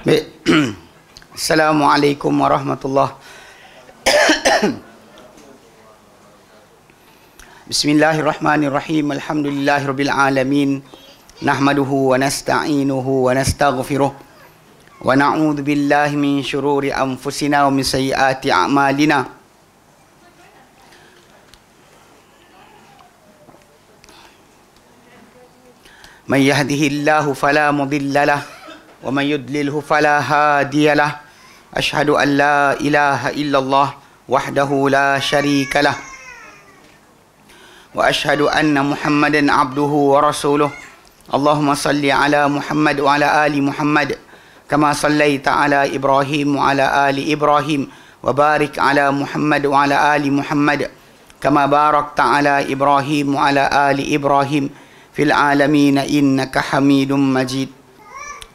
Baik. Assalamualaikum warahmatullahi. Bismillahirrahmanirrahim. Alhamdulillahirabbil alamin. Nahmaduhu wa nasta'inuhu wa nastaghfiruh. Wa na'udzu billahi min syururi anfusina wa min sayyiati a'malina. Man yahdihillahu fala mudilla lahu wa man yudlilhu fala hadiya lahu. Asyhadu an la ilaha illallah wahdahu la syarika lah. Wa asyhadu anna Muhammadan abduhu wa rasuluh. Allahumma salli ala Muhammad wa ala ali Muhammad kama sallaita ala Ibrahim wa ala ali Ibrahim wa barik ala Muhammad wa ala ali Muhammad kama barakta ala Ibrahim wa ala ali Ibrahim fil alamin innaka Hamidum Majid.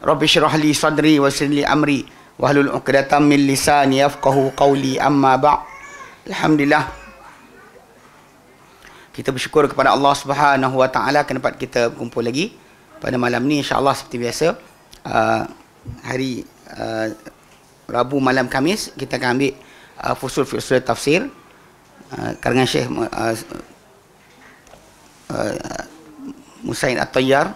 Rabbi syrah li sadri wa yassir li amri wahlul 'uqdatam min lisani yafqahu qawli, amma ba'. Alhamdulillah, kita bersyukur kepada Allah Subhanahu wa taala kerana dapat kita berkumpul lagi pada malam ni, insya-Allah seperti biasa. Hari Rabu malam Khamis kita akan ambil fusul tafsir karangan Syekh Musain At-Tayyar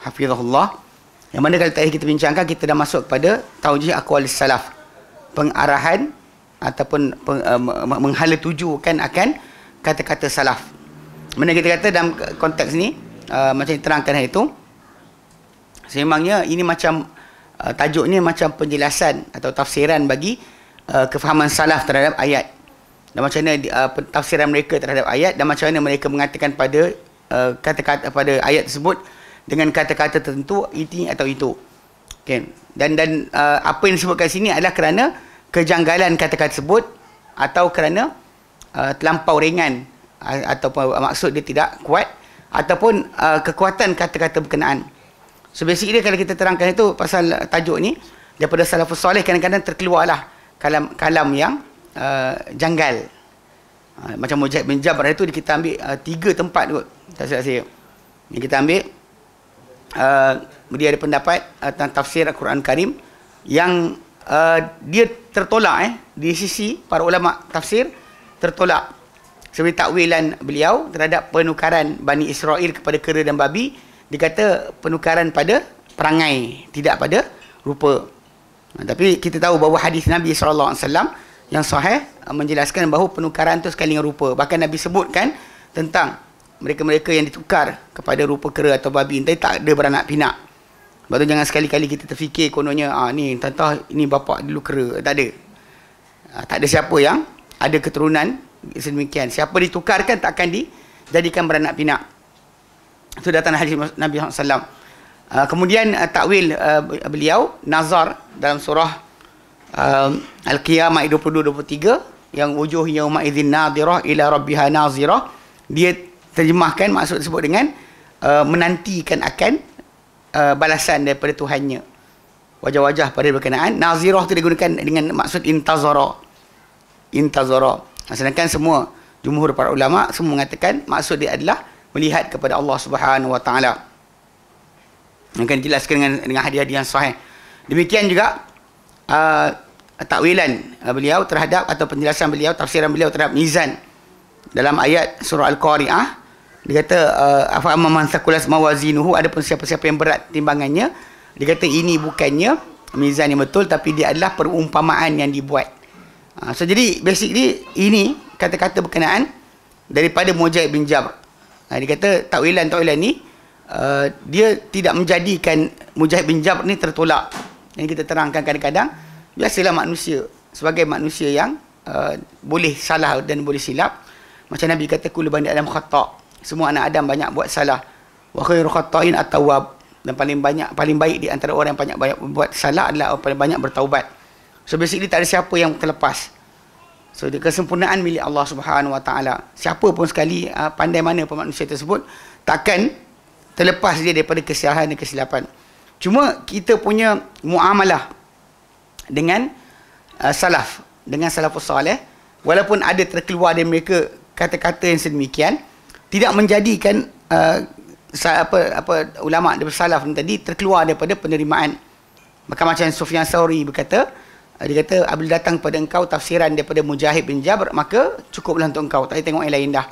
hafizahullah. Yang mana kali tadi kita bincangkan, kita dah masuk kepada taujih aqwal salaf, pengarahan ataupun menghala tujukan akan kata-kata salaf. Mana kita kata dalam konteks ni, macam diterangkan hari itu, sememangnya ini macam tajuk ni macam penjelasan atau tafsiran bagi kefahaman salaf terhadap ayat, dan macam mana tafsiran mereka terhadap ayat, dan macam mana mereka mengatakan pada kata-kata pada ayat tersebut dengan kata-kata tertentu ini atau itu. Okay. Dan apa yang disebutkan sini adalah kerana kejanggalan kata-kata tersebut, atau kerana terlampau ringan, ataupun maksud dia tidak kuat, ataupun kekuatan kata-kata berkenaan. So basically kalau kita terangkan itu pasal tajuk ni, daripada salafus soleh kadang-kadang terkeluarlah kalam yang janggal. Macam Mujahid bin Jabr itu kita ambil 3 tempat kot, tak silap saya. Yang kita ambil dia ada pendapat tentang tafsir Al-Quran Karim yang dia tertolak di sisi para ulama tafsir, tertolak seperti takwilan beliau terhadap penukaran Bani Israel kepada kera dan babi. Dia kata penukaran pada perangai, tidak pada rupa. Tapi kita tahu bahawa hadis Nabi SAW yang sahih menjelaskan bahawa penukaran itu sekali dengan rupa. Bahkan Nabi sebutkan tentang mereka-mereka yang ditukar kepada rupa kera atau babi, entah tak ada beranak pinak. Sebab tu jangan sekali-kali kita terfikir kononnya ni tentang ini bapak dulu kera. Tak ada. Tak ada siapa yang ada keturunan sedemikian. Siapa ditukarkan tak akan dijadikan beranak pinak. Itu datang hadis Nabi SAW. Kemudian takwil beliau nazar dalam surah Al-Qiyamah 22-23 yang wujuh yauma idzin nadhirah ila rabbiha nazirah. Dia terjemahkan maksud tersebut dengan menantikan akan balasan daripada Tuhannya. Wajah-wajah pada berkenaan. Nazirah itu digunakan dengan maksud intazara. Sedangkan semua jumhur para ulama semua mengatakan maksud dia adalah melihat kepada Allah Subhanahu wa taala. Yang akan dijelaskan dengan hadis-hadis yang sahih. Demikian juga takwilan beliau terhadap, atau penjelasan beliau, tafsiran beliau terhadap mizan dalam ayat surah Al-Qari'ah. Dia kata afa amman thaqulat mawazinuhu, adapun siapa-siapa yang berat timbangannya, dia kata ini bukannya mizan yang betul, tapi dia adalah perumpamaan yang dibuat. So jadi basically ini kata-kata berkenaan daripada Mujahid bin Jabr. Dia kata takwilan-takwilan ni dia tidak menjadikan Mujahid bin Jabr ni tertolak. Yang kita terangkan kadang-kadang biasalah manusia, sebagai manusia yang boleh salah dan boleh silap. Macam Nabi kata kullu bani adam khata', semua anak Adam banyak buat salah. Wa khairu khata'in at-tawwab, dan paling baik di antara orang yang banyak buat salah adalah orang paling banyak bertaubat. So basically tak ada siapa yang terlepas. So kesempurnaan milik Allah Subhanahu wa taala. Siapa pun sekali, pandai mana pun manusia tersebut, takkan terlepas dia daripada kesalahan dan kesilapan. Cuma kita punya muamalah dengan salaf, dengan salafus salih, walaupun ada terkeluar dari mereka kata-kata yang sedemikian, tidak menjadikan ulama daripada salaf tadi terkeluar daripada penerimaan. Maka macam Sufyan Tsauri berkata, dia kata, apabila datang kepada engkau tafsiran daripada Mujahid bin Jabr, maka cukuplah untuk engkau, tak payah tengok yang lain dah.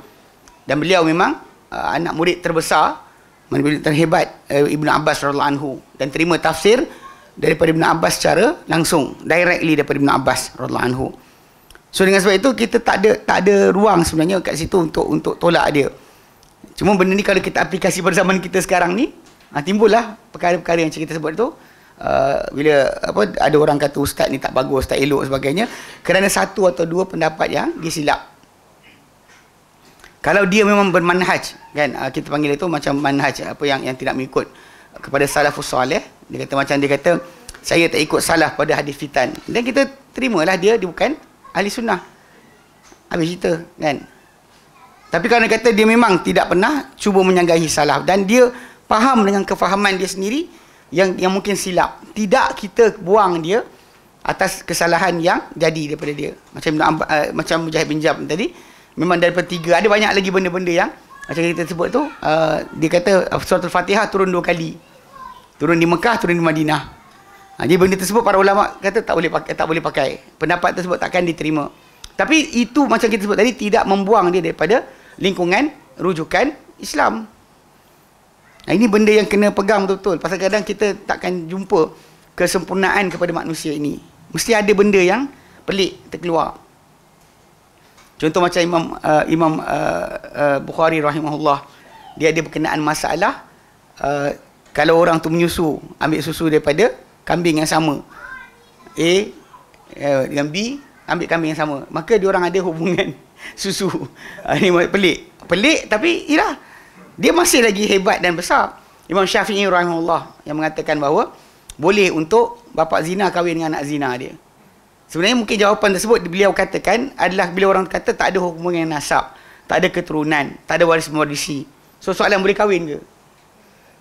Dan beliau memang anak murid terbesar, murid terhebat Ibnu Abbas radhiyallahu anhu, dan terima tafsir daripada Ibnu Abbas secara langsung, directly daripada Ibnu Abbas radhiyallahu anhu. So dengan sebab itu kita tak ada ruang sebenarnya kat situ untuk tolak dia. Cuma benda ni kalau kita aplikasi pada zaman kita sekarang ni, timbullah perkara-perkara yang kita sebut tu. Bila ada orang kata ustaz ni tak bagus, tak elok sebagainya, kerana satu atau dua pendapat yang disilap. Kalau dia memang bermanhaj, kan, kita panggil itu macam manhaj, apa yang tidak mengikut kepada salafus soleh. Dia kata saya tak ikut salaf pada hadis fitan, dan kita terimalah dia bukan ahli sunnah. Habis cerita, kan. Tapi kalau dia kata dia memang tidak pernah cuba menyanggahi salaf, dan dia faham dengan kefahaman dia sendiri yang mungkin silap, tidak kita buang dia atas kesalahan yang jadi daripada dia. Macam Mujahid bin Jabr tadi, memang daripada 3, ada banyak lagi benda-benda yang macam kita sebut tu. Dia kata surah Al-Fatihah turun 2 kali, turun di Mekah, turun di Madinah. Jadi benda tersebut para ulama kata tak boleh pakai, pendapat tersebut takkan diterima. Tapi itu macam kita sebut tadi, tidak membuang dia daripada lingkungan rujukan Islam. Ini benda yang kena pegang betul-betul. Pasal kadang kita takkan jumpa kesempurnaan kepada manusia ini. Mesti ada benda yang pelik terkeluar. Contoh macam Imam Bukhari rahimahullah, dia ada berkenaan masalah kalau orang tu menyusu, ambil susu daripada kambing yang sama, A dengan B ambil kambing yang sama, maka diorang ada hubungan susu. Ini pelik tapi ialah dia masih lagi hebat dan besar. Imam Syafi'i rahimahullah yang mengatakan bahawa boleh untuk bapa zina kahwin dengan anak zina dia. Sebenarnya mungkin jawapan tersebut beliau katakan adalah bila orang kata tak ada hubungan nasab, tak ada keturunan, tak ada waris mewarisi. So soalan boleh kahwin ke?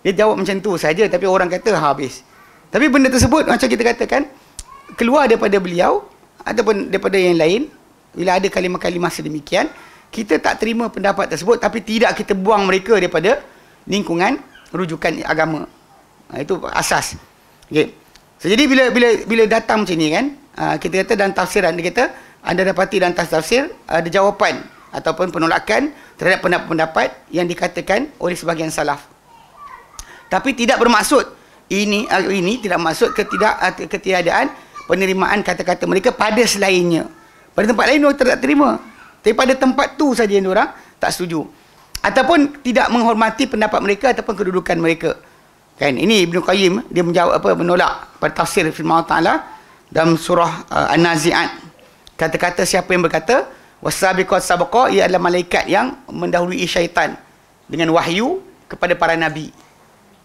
Dia jawab macam tu saja, tapi orang kata habis. Tapi benda tersebut macam kita katakan keluar daripada beliau ataupun daripada yang lain, bila ada kalimah-kalimah sedemikian, kita tak terima pendapat tersebut, tapi tidak kita buang mereka daripada lingkungan rujukan agama. Itu asas. Okay. So, jadi bila datang macam ni, kan, kita kata dalam tafsiran, dia kata anda dapati dalam tafsir ada jawapan ataupun penolakan terhadap pendapat-pendapat yang dikatakan oleh sebahagian salaf. Tapi tidak bermaksud ini tidak maksud ketiadaan penerimaan kata-kata mereka pada selainnya. Pada tempat lain mereka tak terima, tapi pada tempat tu saja yang orang tak setuju, ataupun tidak menghormati pendapat mereka ataupun kedudukan mereka. Kan, ini Ibnu Qayyim dia menjawab menolak pada tafsir firman Allah Taala dalam surah An-Nazi'at. Kata-kata siapa yang berkata wasabiqat sabaqa, ia adalah malaikat yang mendahului syaitan dengan wahyu kepada para nabi.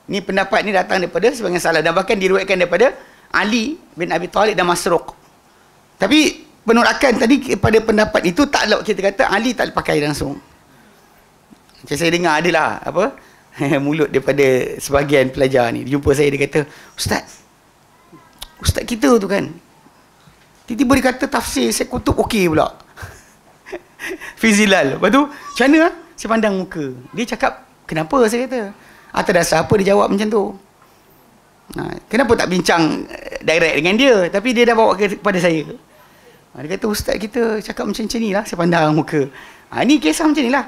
Ini pendapat ni datang daripada sebagian salaf, dan bahkan diriwayatkan daripada Ali bin Abi Talib dan Masruq. Tapi penolakan tadi kepada pendapat itu taklah kita kata Ali tak pakai langsung. Macam saya dengar adalah mulut daripada sebahagian pelajar ni, dia jumpa saya, dia kata, Ustaz kita tu kan, tiba-tiba dia kata tafsir saya kutub okey pula. Fizilal. Lepas tu macam mana? Saya pandang muka dia, cakap kenapa, saya kata atas dasar apa dia jawab macam tu. Kenapa tak bincang direct dengan dia, tapi dia dah bawa kepada saya. Dia kata ustaz kita cakap macam ni lah, saya pandang muka. Ni kisah macam ni lah.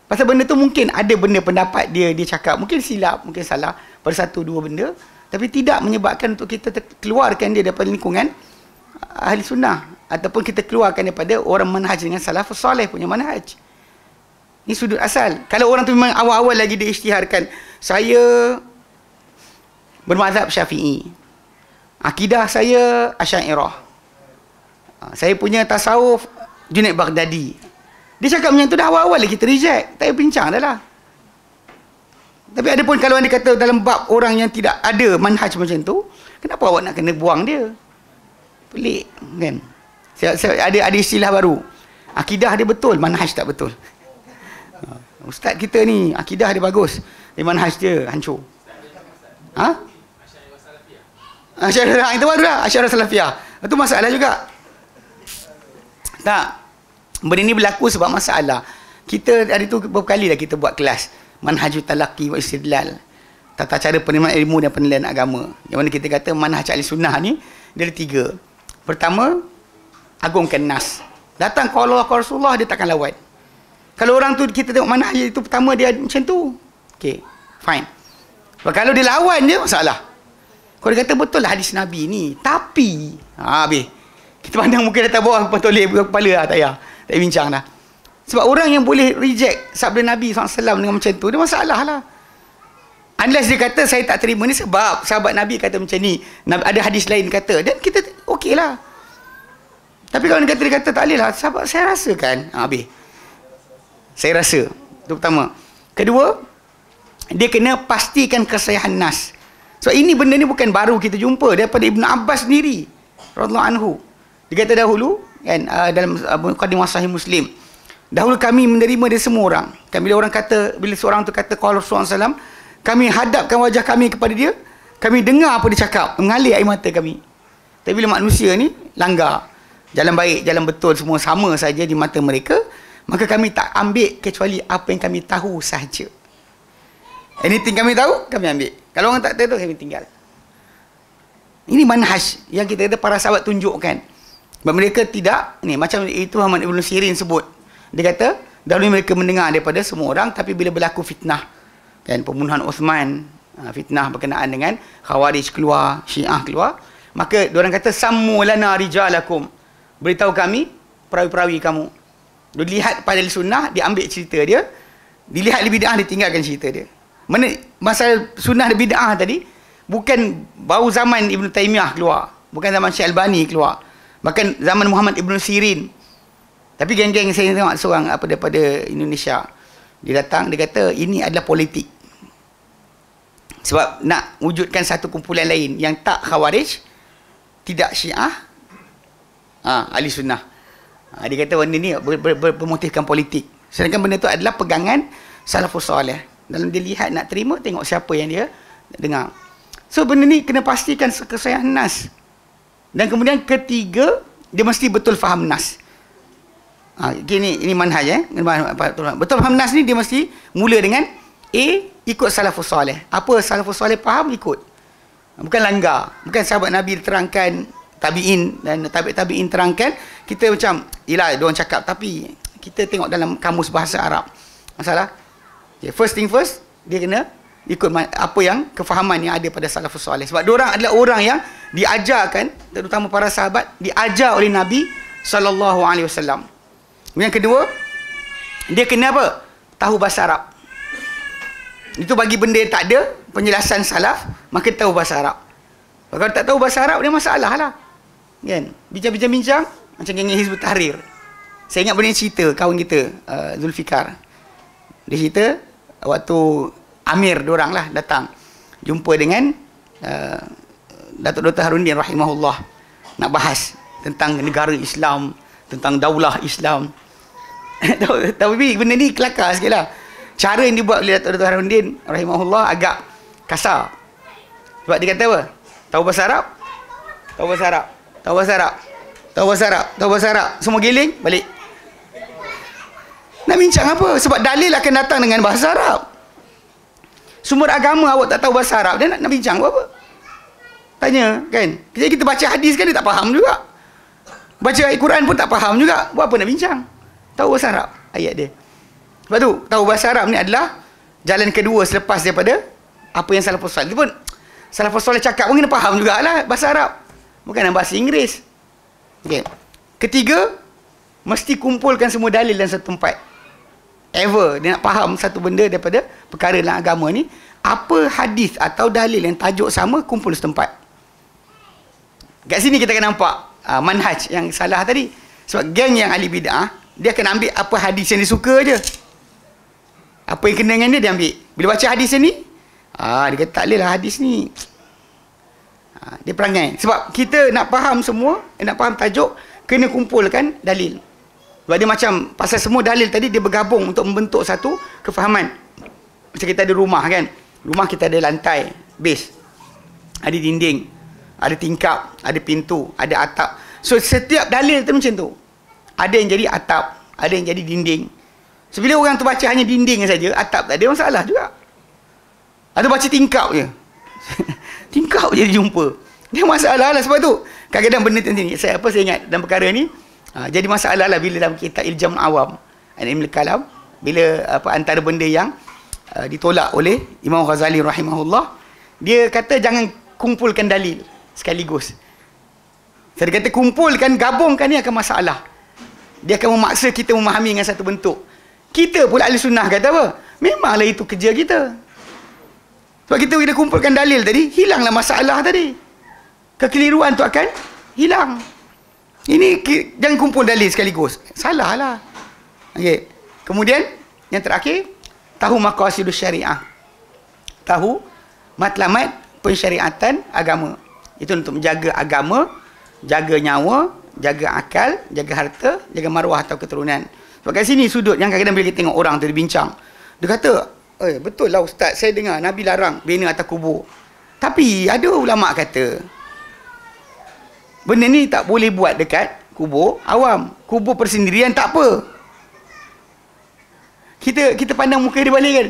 Pasal benda tu mungkin ada benda pendapat dia cakap, mungkin silap, mungkin salah pada satu dua benda, tapi tidak menyebabkan untuk kita keluarkan dia daripada lingkungan ahli sunnah, ataupun kita keluarkan daripada orang manhaj dengan salafus soleh punya manhaj. Ini sudut asal. Kalau orang tu memang awal-awal lagi dia isytiharkan, saya bermazhab Syafi'i, akidah saya Asy'ariyah, saya punya tasawuf Junaid Baghdadi, dia cakap macam tu dah awal-awal lagi kita reject, tak payah bincang dah lah. Tapi ada pun kalau anda kata dalam bab orang yang tidak ada manhaj macam tu, kenapa awak nak kena buang dia? Pelik kan? Saya ada istilah baru, akidah dia betul, manhaj tak betul. Ustaz kita ni akidah dia bagus, manhaj dia hancur. Asy'ariyah itu baru dah, Asy'ariyah Salafiyah. Itu masalah juga. Tak. Benda ni berlaku sebab masalah. Kita hari tu beberapa kali dah kita buat kelas Manhajut Talaqi wa Istidlal. tata cara penerimaan ilmu dan penilaian agama. Yang mana kita kata manhaj ahli sunnah ni dia ada 3. Pertama, agungkan nas. Datang kalau Allah Rasulullah, dia takkan lawan. Kalau orang tu kita tengok manhaj itu pertama dia macam tu, okey, fine. Kalau dia lawan je, masalah. Kalau dia kata betul lah hadis Nabi ni, tapi habis. Kita pandang mungkin datang bawah patoleh kepala lah, tak payah. Tak payah bincang dah. Sebab orang yang boleh reject sabda Nabi SAW dengan macam tu, dia masalah lah. Unless dia kata saya tak terima ni sebab sahabat Nabi kata macam ni, ada hadis lain kata, dan kita okey lah. Tapi kalau dia kata tak boleh lah, sahabat saya rasa kan, habis. Saya rasa itu pertama. Kedua, dia kena pastikan kesahihan nas. So ini benda ni bukan baru kita jumpa, daripada Ibn Abbas sendiri radhiyallahu anhu. Dia kata dahulu kan, dalam Muqaddimah Sahih Muslim, dahulu kami menerima dia semua orang. Kan bila orang kata, bila seorang tu kata qala Rasulullah SAW, kami hadapkan wajah kami kepada dia, kami dengar apa dia cakap, mengalir air mata kami. Tapi bila manusia ni langgar, jalan baik, jalan betul semua sama saja di mata mereka, maka kami tak ambil kecuali apa yang kami tahu sahaja. Anything kami tahu, kami ambil. Kalau orang tak tahu, kami tinggal. Ini manhaj yang kita kata para sahabat tunjukkan. Sebab mereka tidak, ni macam itu Muhammad Ibn Sirin sebut. Dia kata, dahulu mereka mendengar daripada semua orang, tapi bila berlaku fitnah, kan, pembunuhan Uthman, fitnah berkenaan dengan Khawarij keluar, Syiah keluar, maka diorang kata, sammu lana rijalakum. Beritahu kami, perawi-perawi kamu. Dilihat pada sunnah, dia ambil cerita dia. Dilihat di bid'ah, dia tinggalkan cerita dia. Mana masalah sunnah dan bid'ah tadi, bukan baru zaman Ibn Taymiyah keluar, bukan zaman Syekh Albani keluar, bahkan zaman Muhammad Ibn Sirin. Tapi geng-geng saya tengok seorang apa daripada Indonesia, dia datang, dia kata ini adalah politik. Sebab nak wujudkan satu kumpulan lain yang tak Khawarij, tidak Syiah, ahli sunnah. Dia kata benda ni bermotifkan politik. Sedangkan benda tu adalah pegangan salafus salih. Dalam dia lihat nak terima, tengok siapa yang dia dengar. So benda ni kena pastikan kesahihan nas. Dan kemudian ketiga, dia mesti betul faham nas. Ini manhaj betul faham nas ni dia mesti mula dengan A, ikut salafus salih. Apa salafus salih faham, ikut. Bukan langgar. Bukan sahabat Nabi terangkan, tabi'in dan tabi'in terangkan, kita macam yelah diorang cakap, tapi kita tengok dalam kamus bahasa Arab. Masalah, okay, first thing first, dia kena ikut apa yang kefahaman yang ada pada salafus salih. Sebab diorang adalah orang yang diajarkan, terutama para sahabat, diajar oleh Nabi SAW. Yang kedua, dia kena apa? Tahu bahasa Arab. Itu bagi benda yang tak ada penjelasan salaf, maka tahu bahasa Arab. Kalau tak tahu bahasa Arab, dia masalah lah. Kan? Bincang-bincang macam geng Hizbut Tahrir. Saya ingat benda cerita kawan kita, Zulfikar. Dia cerita waktu Amir diorang lah datang jumpa dengan Datuk Dr. Harudin rahimahullah, nak bahas tentang negara Islam, tentang daulah Islam. Tapi benda ni kelakar sikit lah. Cara yang dibuat oleh Datuk Dr. Harudin rahimahullah agak kasar. Sebab dia kata apa? Tahu bahasa Arab? Tahu bahasa Arab? Tahu bahasa Arab? Tahu bahasa Arab? Tahu bahasa Arab? Semua giling, balik. Nak bincang apa? Sebab dalil akan datang dengan bahasa Arab. Sumber agama awak tak tahu bahasa Arab, dia nak bincang apa? Tanya, kan? Jadi kita baca hadis kan, dia tak faham juga. Baca ayat Quran pun tak faham juga. Buat apa nak bincang? Tahu bahasa Arab ayat dia. Sebab tu, tahu bahasa Arab ni adalah jalan kedua selepas daripada apa yang salafus salih. Itu pun salafus salih cakap pun kena faham jugalah bahasa Arab. Bukan dalam bahasa Inggeris. Okay. Ketiga, mesti kumpulkan semua dalil dalam satu tempat. Ever dia nak faham satu benda daripada perkara dalam agama ni, apa hadis atau dalil yang tajuk sama, kumpul setempat. Kat sini kita akan nampak manhaj yang salah tadi. Sebab geng yang ahli bid'ah, dia akan ambil apa hadis yang dia suka je. Apa yang kena dengan dia, dia ambil. Bila baca hadis ni, dia kata tak boleh lah hadis ni. Dia perangai. Sebab kita nak faham semua, nak faham tajuk, kena kumpulkan dalil. Sebab dia macam, pasal semua dalil tadi, dia bergabung untuk membentuk satu kefahaman. Macam kita ada rumah kan. Rumah kita ada lantai, base. Ada dinding, ada tingkap, ada pintu, ada atap. So setiap dalil tu macam tu. Ada yang jadi atap, ada yang jadi dinding. So bila orang tu baca hanya dinding saja, atap tak ada, masalah juga. Atau baca tingkap je. Tingkap je dia jumpa. Dia masalah lah sebab tu. Kadang-kadang benda ni, saya ingat dalam perkara ni, jadi masalah lah bila dalam kitab Iljam Awam, Ilmul Kalam, bila antara benda yang ditolak oleh Imam Ghazali rahimahullah, dia kata jangan kumpulkan dalil sekaligus. Saya kata kumpulkan, gabungkan ni akan masalah. Dia akan memaksa kita memahami dengan satu bentuk. Kita pula ahli sunnah kata apa? Memanglah itu kerja kita. Sebab kita bila kumpulkan dalil tadi, hilanglah masalah tadi. Kekeliruan tu akan hilang. Ini jangan kumpul dalil sekaligus. Salah lah. Okay. Kemudian yang terakhir, tahu maqasidus syariah. Tahu matlamat pensyariatan agama. Itu untuk menjaga agama, jaga nyawa, jaga akal, jaga harta, jaga maruah atau keturunan. Sebab kat sini sudut yang kadang-kadang bila kita tengok orang tu dia bincang. Dia kata, betul lah ustaz, saya dengar Nabi larang bina atas kubur. Tapi ada ulama kata, benda ni tak boleh buat dekat kubur awam. Kubur persendirian tak apa. Kita pandang muka dia balik kan.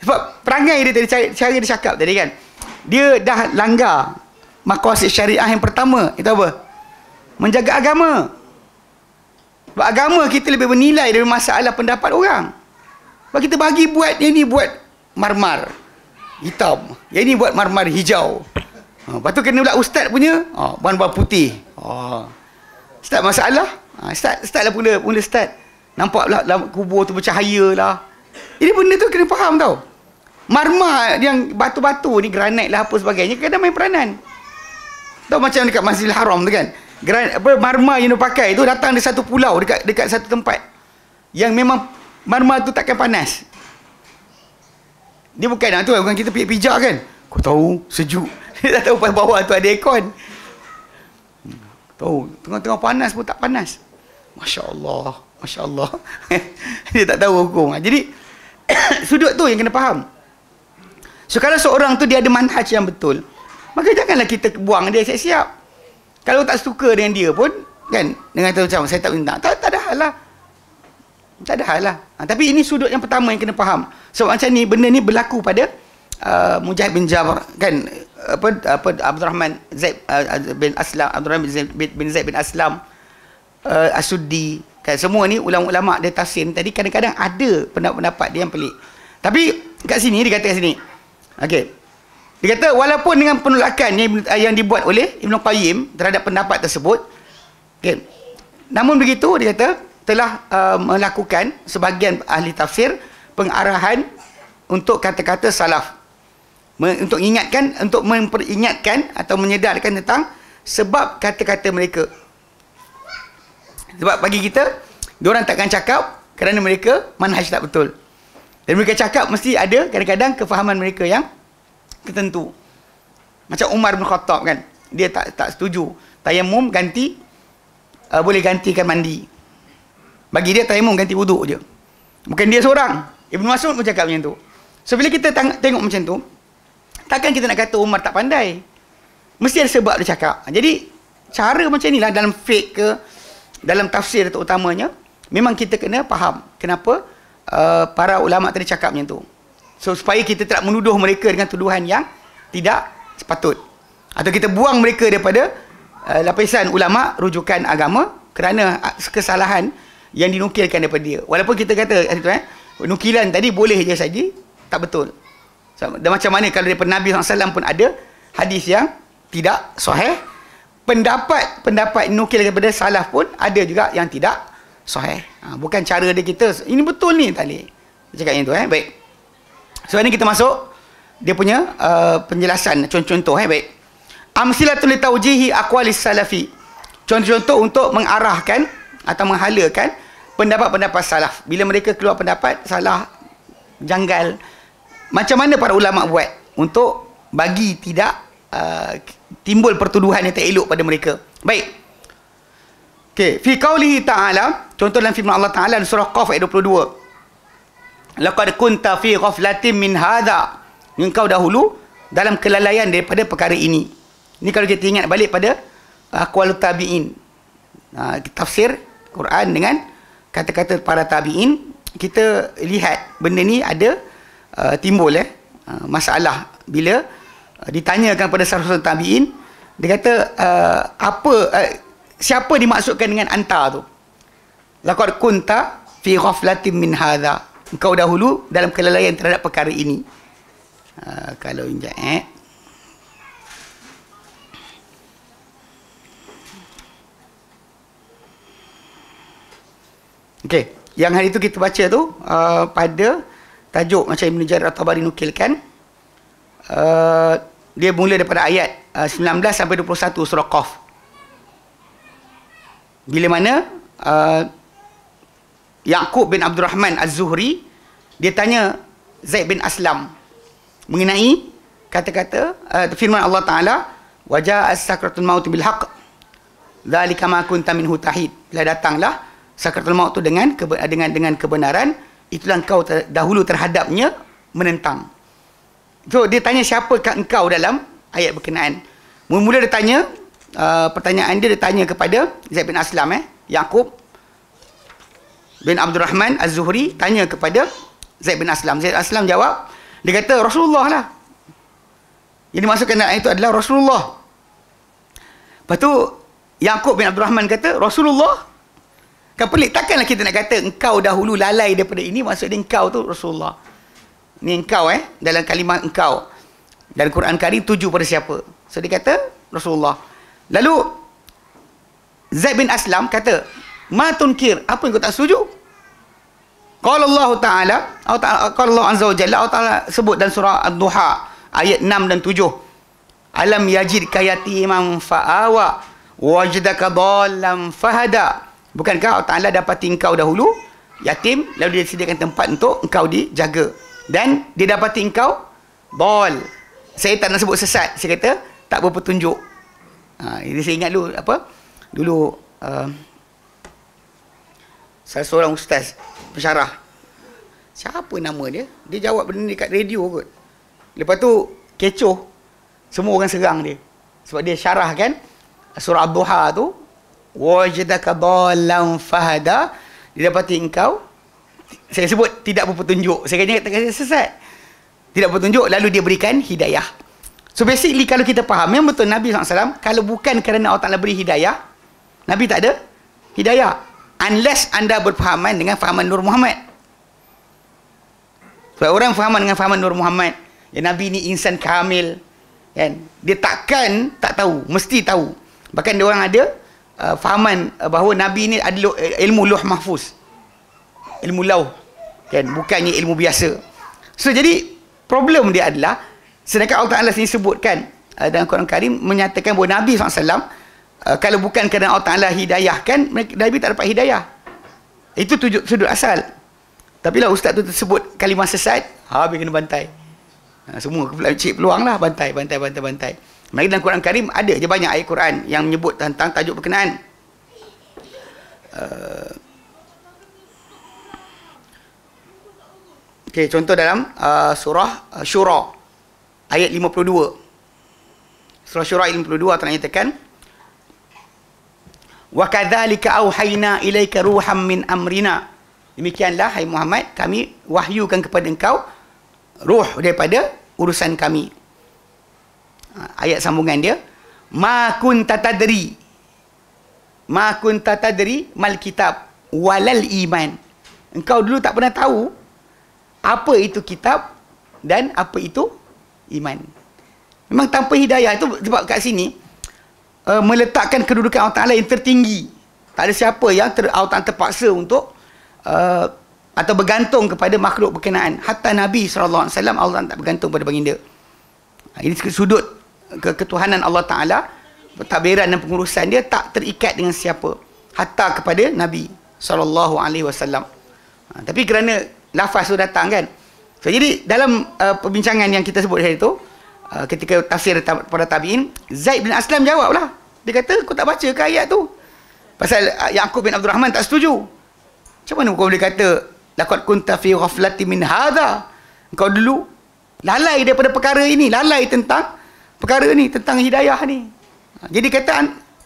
Sebab perangai dia tadi, cara dia cakap tadi kan, dia dah langgar maqasid syariah yang pertama. Itu apa? Menjaga agama. Sebab agama kita lebih bernilai dari masalah pendapat orang. Sebab kita bagi buat yang ni buat marmar hitam, yang ni buat marmar hijau. Lepas tu kena pula ustaz punya warna putih. Ustaz masalah. Ustaz lah mula ustaz. Nampak pula dalam kubur tu bercahaya lah. Jadi benda tu kena faham tau. Marmar yang batu-batu ni, granit lah apa sebagainya, kadang main peranan. Tahu macam dekat Masjidil Haram tu kan, marmar yang dia pakai tu datang dari satu pulau dekat satu tempat yang memang marmar tu takkan panas. Dia bukan kita pijak kan, kau tahu sejuk. Dia tak tahu pas bawah tu ada aircon. Tahu tengah-tengah panas pun tak panas. Masya Allah, Masya Allah. Dia tak tahu hukum. Jadi sudut tu yang kena faham. So kalau seorang tu dia ada manhaj yang betul, maka janganlah kita buang dia siap-siap. Kalau tak suka dengan dia pun kan, dengan kata macam saya tak minta, tak ada hal lah. Tak ada hal lah. Tapi ini sudut yang pertama yang kena faham. Sebab macam ni, benda ni berlaku pada Mujahid bin Jabr kan, Abdurrahman Zaid bin Aslam, Abdurrahman bin Zaid bin Aslam, As-Suddi kan, semua ni ulama-ulama dia tafsir tadi kadang-kadang ada pendapat dia yang pelik. Tapi kat sini dia kata kat sini. Okey. Dia kata walaupun dengan penolakan yang dibuat oleh Ibn Qayyim terhadap pendapat tersebut, okay, namun begitu dia kata telah melakukan sebahagian ahli tafsir pengarahan untuk kata-kata salaf, untuk memperingatkan atau menyedarkan tentang sebab kata-kata mereka. Sebab bagi kita, diorang takkan cakap kerana mereka manhaj tak betul. Dan mereka cakap mesti ada kadang-kadang kefahaman mereka yang tertentu. Macam Umar bin Khattab kan, dia tak setuju tayamum ganti boleh gantikan mandi. Bagi dia tayamum ganti wuduk je. Bukan dia seorang. Ibn Mas'ud pun cakap macam tu. So bila kita tengok macam tu, takkan kita nak kata Umar tak pandai. Mesti ada sebab dia cakap. Jadi cara macam inilah dalam fiqh ke dalam tafsir terutamanya, memang kita kena faham kenapa para ulama tadi cakap macam tu. So supaya kita tak menuduh mereka dengan tuduhan yang tidak sepatut, atau kita buang mereka daripada lapisan ulama rujukan agama kerana kesalahan yang dinukilkan daripada dia. Walaupun kita kata nukilan tadi boleh je saja, tak betul. Dan macam mana kalau daripada Nabi SAW pun ada hadis yang tidak sahih, pendapat nukil daripada salaf pun ada juga yang tidak sahih. Bukan cara dia kita ini betul ni, tak boleh cakap yang tu. Baik, so ini kita masuk dia punya penjelasan contoh-contoh. Baik, amsilatul litaujihi aqwalis salafi, contoh-contoh untuk mengarahkan atau menghalakan pendapat-pendapat salaf. Bila mereka keluar pendapat salah, janggal, macam mana para ulama buat untuk bagi tidak timbul pertuduhan yang tak elok pada mereka. Baik. Okey, fi qaulihi ta'ala, contoh dalam firman Allah Taala dalam surah Qaf ayat 22. Laqad kunta fi ghaflatin min hadha. Engkau dahulu dalam kelalaian daripada perkara ini. Ini kalau kita ingat balik pada aqwalut tabi'in. Tafsir Quran dengan kata-kata para tabi'in, kita lihat benda ni ada timbul masalah bila ditanyakan pada salah tabi'in, dia kata siapa dimaksudkan dengan anta tu? Laqad kunta fi ghaflatin min hadha. Engkau dahulu dalam kelalaian terhadap perkara ini. Kalau injak okey, yang hari itu kita baca tu pada tajuk macam Ibn Jarir At-Tabari nukilkan, dia mula daripada ayat 19 sampai 21 surah Qaf. Bila mana Yaqub bin Abdul Rahman Az-Zuhri dia tanya Zaid bin Aslam mengenai kata-kata firman Allah Taala, wa ja'a sakratul maut bil haqq dzalika ma kunta minhu tahid. Bila datanglah sakratul maut tu dengan kebenaran, itulah engkau dahulu terhadapnya menentang. So dia tanya siapakah engkau dalam ayat berkenaan. Mula-mula dia tanya pertanyaan dia tanya kepada Zaid bin Aslam, Yaqub bin Abdul Rahman Az-Zuhri tanya kepada Zaid bin Aslam. Zaid bin Aslam jawab, dia kata Rasulullah lah. Yang dimaksudkan dalam ayat itu adalah Rasulullah. Lepas tu Yaqub bin Abdul Rahman kata Rasulullah. Kan pelik, takkanlah kita nak kata engkau dahulu lalai daripada ini, maksud dia engkau tu Rasulullah. Ni engkau dalam kalimah engkau. Dalam Quran Karim tuju pada siapa? So dia kata Rasulullah. Lalu Zaid bin Aslam kata, ma tunkir, apa yang kau tak setuju? Qala Allah Ta'ala, qala Allah Azza wa Jalla, Allah Ta'ala sebut dalam surah Ad-Duha ayat 6 dan 7. Alam yajidka yatiman fa'awa wajadaka dhallan fahada. Bukankah Allah Ta'ala dapati engkau dahulu yatim, lalu dia sediakan tempat untuk engkau dijaga, dan dia dapati engkau dhal. Saya tak nak sebut sesat, saya kata tak berpetunjuk. Ini saya ingat dulu dulu salah seorang ustaz pensyarah, siapa nama dia, dia jawab benda ni kat radio kot. Lepas tu kecoh, semua orang serang dia sebab dia syarahkan surah Ad-Duha tu, wajadaka dhallan fahada, dia dapati engkau, saya sebut tidak berpetunjuk, saya kata sesat, tidak berpetunjuk, lalu dia berikan hidayah. So basically kalau kita faham yang betul Nabi SAW, kalau bukan kerana Allah Ta'ala beri hidayah, Nabi tak ada hidayah, unless anda berfahaman dengan fahaman Nur Muhammad. Sebab orang fahaman dengan fahaman Nur Muhammad, Nabi ni insan kamil, kan? Dia takkan tak tahu, mesti tahu. Bahkan dia orang ada fahaman bahawa Nabi ni ada ilmu Lauh Mahfuz, ilmu lauh, kan, bukannya ilmu biasa. So jadi problem dia adalah, sedangkan Allah Ta'ala sendiri sebutkan dalam Quran Karim menyatakan bahawa Nabi SAW kalau bukan kerana Allah Ta'ala hidayahkan, Nabi tak dapat hidayah. Itu sudut asal. Tapi lah ustaz tu tersebut kalimah sesat, habis kena bantai. Semua cik peluang lah, bantai. Mari dalam Quran Karim ada je banyak ayat Quran yang menyebut tentang tajuk berkenaan. Okey, contoh dalam surah Syura ayat 52. Surah Syura ayat 52 Allah nyatakan, wa kadzalika auhayna ilaika ruham min amrina. Demikianlah hai Muhammad, kami wahyukan kepada engkau ruh daripada urusan kami. Ayat sambungan dia, ma kunta tadri mal kitab walal iman. Engkau dulu tak pernah tahu apa itu kitab dan apa itu iman. Memang tanpa hidayah itu, sebab kat sini meletakkan kedudukan Allah Ta'ala yang tertinggi. Tak ada siapa yang Allah Ta'ala terpaksa untuk atau bergantung kepada makhluk berkenaan. Hatta Nabi SAW Allah tak bergantung pada baginda. Ini sudut ketuhanan Allah Ta'ala, pentadbiran dan pengurusan dia tak terikat dengan siapa, hatta kepada Nabi SAW. Tapi kerana lafaz tu datang kan, so jadi dalam perbincangan yang kita sebut hari tu, ketika tafsir para tabi'in, Zaid bin Aslam jawab lah, dia kata kau tak baca ke ayat tu, pasal Yaqub bin Abdul Rahman tak setuju. Macam mana kau boleh kata laqad kunta fi ghaflatin min hadha, kau dulu lalai daripada perkara ini, lalai tentang perkara ni, tentang hidayah ni. Jadi kata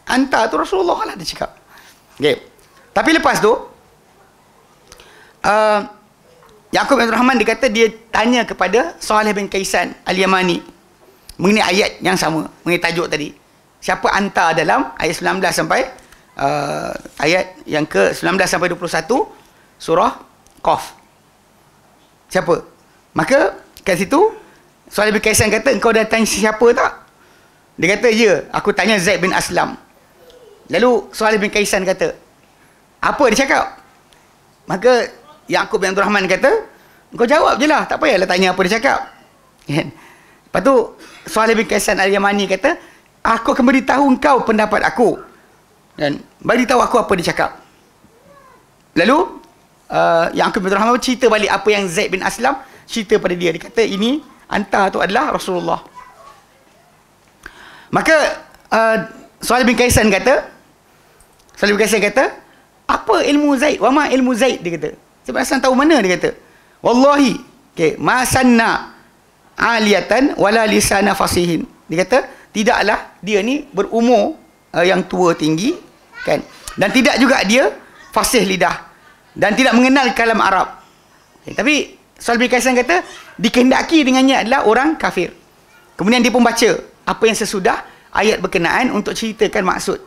anta tu Rasulullah lah, dia cakap. Okay. Tapi lepas tu Yaqub bin Abdul Rahman dia kata dia tanya kepada Salih bin Kaisan Al-Yamani mengenai ayat yang sama, mengenai tajuk tadi. Siapa anta dalam ayat 19 sampai ayat yang ke 19 sampai 21 surah Qaf. Siapa? Maka kat situ Salih bin Kaisan kata, engkau dah tanya siapa tak? Dia kata, ya, aku tanya Zaid bin Aslam. Lalu Salih bin Kaisan kata, apa dia cakap? Maka Yaqub bin Abdul Rahman kata, kau jawab je lah, tak payahlah tanya apa dia cakap. Lepas tu Salih bin Kaisan Al-Yamani kata, aku akan beritahu engkau pendapat aku, dan beritahu aku apa dia cakap. Lalu Yaqub bin Abdul Rahman cerita balik apa yang Zaid bin Aslam cerita pada dia. Dia kata, ini anta tu adalah Rasulullah. Maka Salih bin Kaisan kata, apa ilmu Zaid? Wa ma ilmu Zaid? Dia kata. Sebab Aslan tahu mana? Dia kata, wallahi, ma sanna aliyatan wala lisana fasihin. Dia kata, tidaklah dia ni berumur yang tua tinggi, kan, dan tidak juga dia fasih lidah, dan tidak mengenal kalam Arab. Tapi Salih bin Kaisan kata, dikehendaki dengannya adalah orang kafir. Kemudian dia pun baca apa yang sesudah ayat berkenaan untuk ceritakan maksud.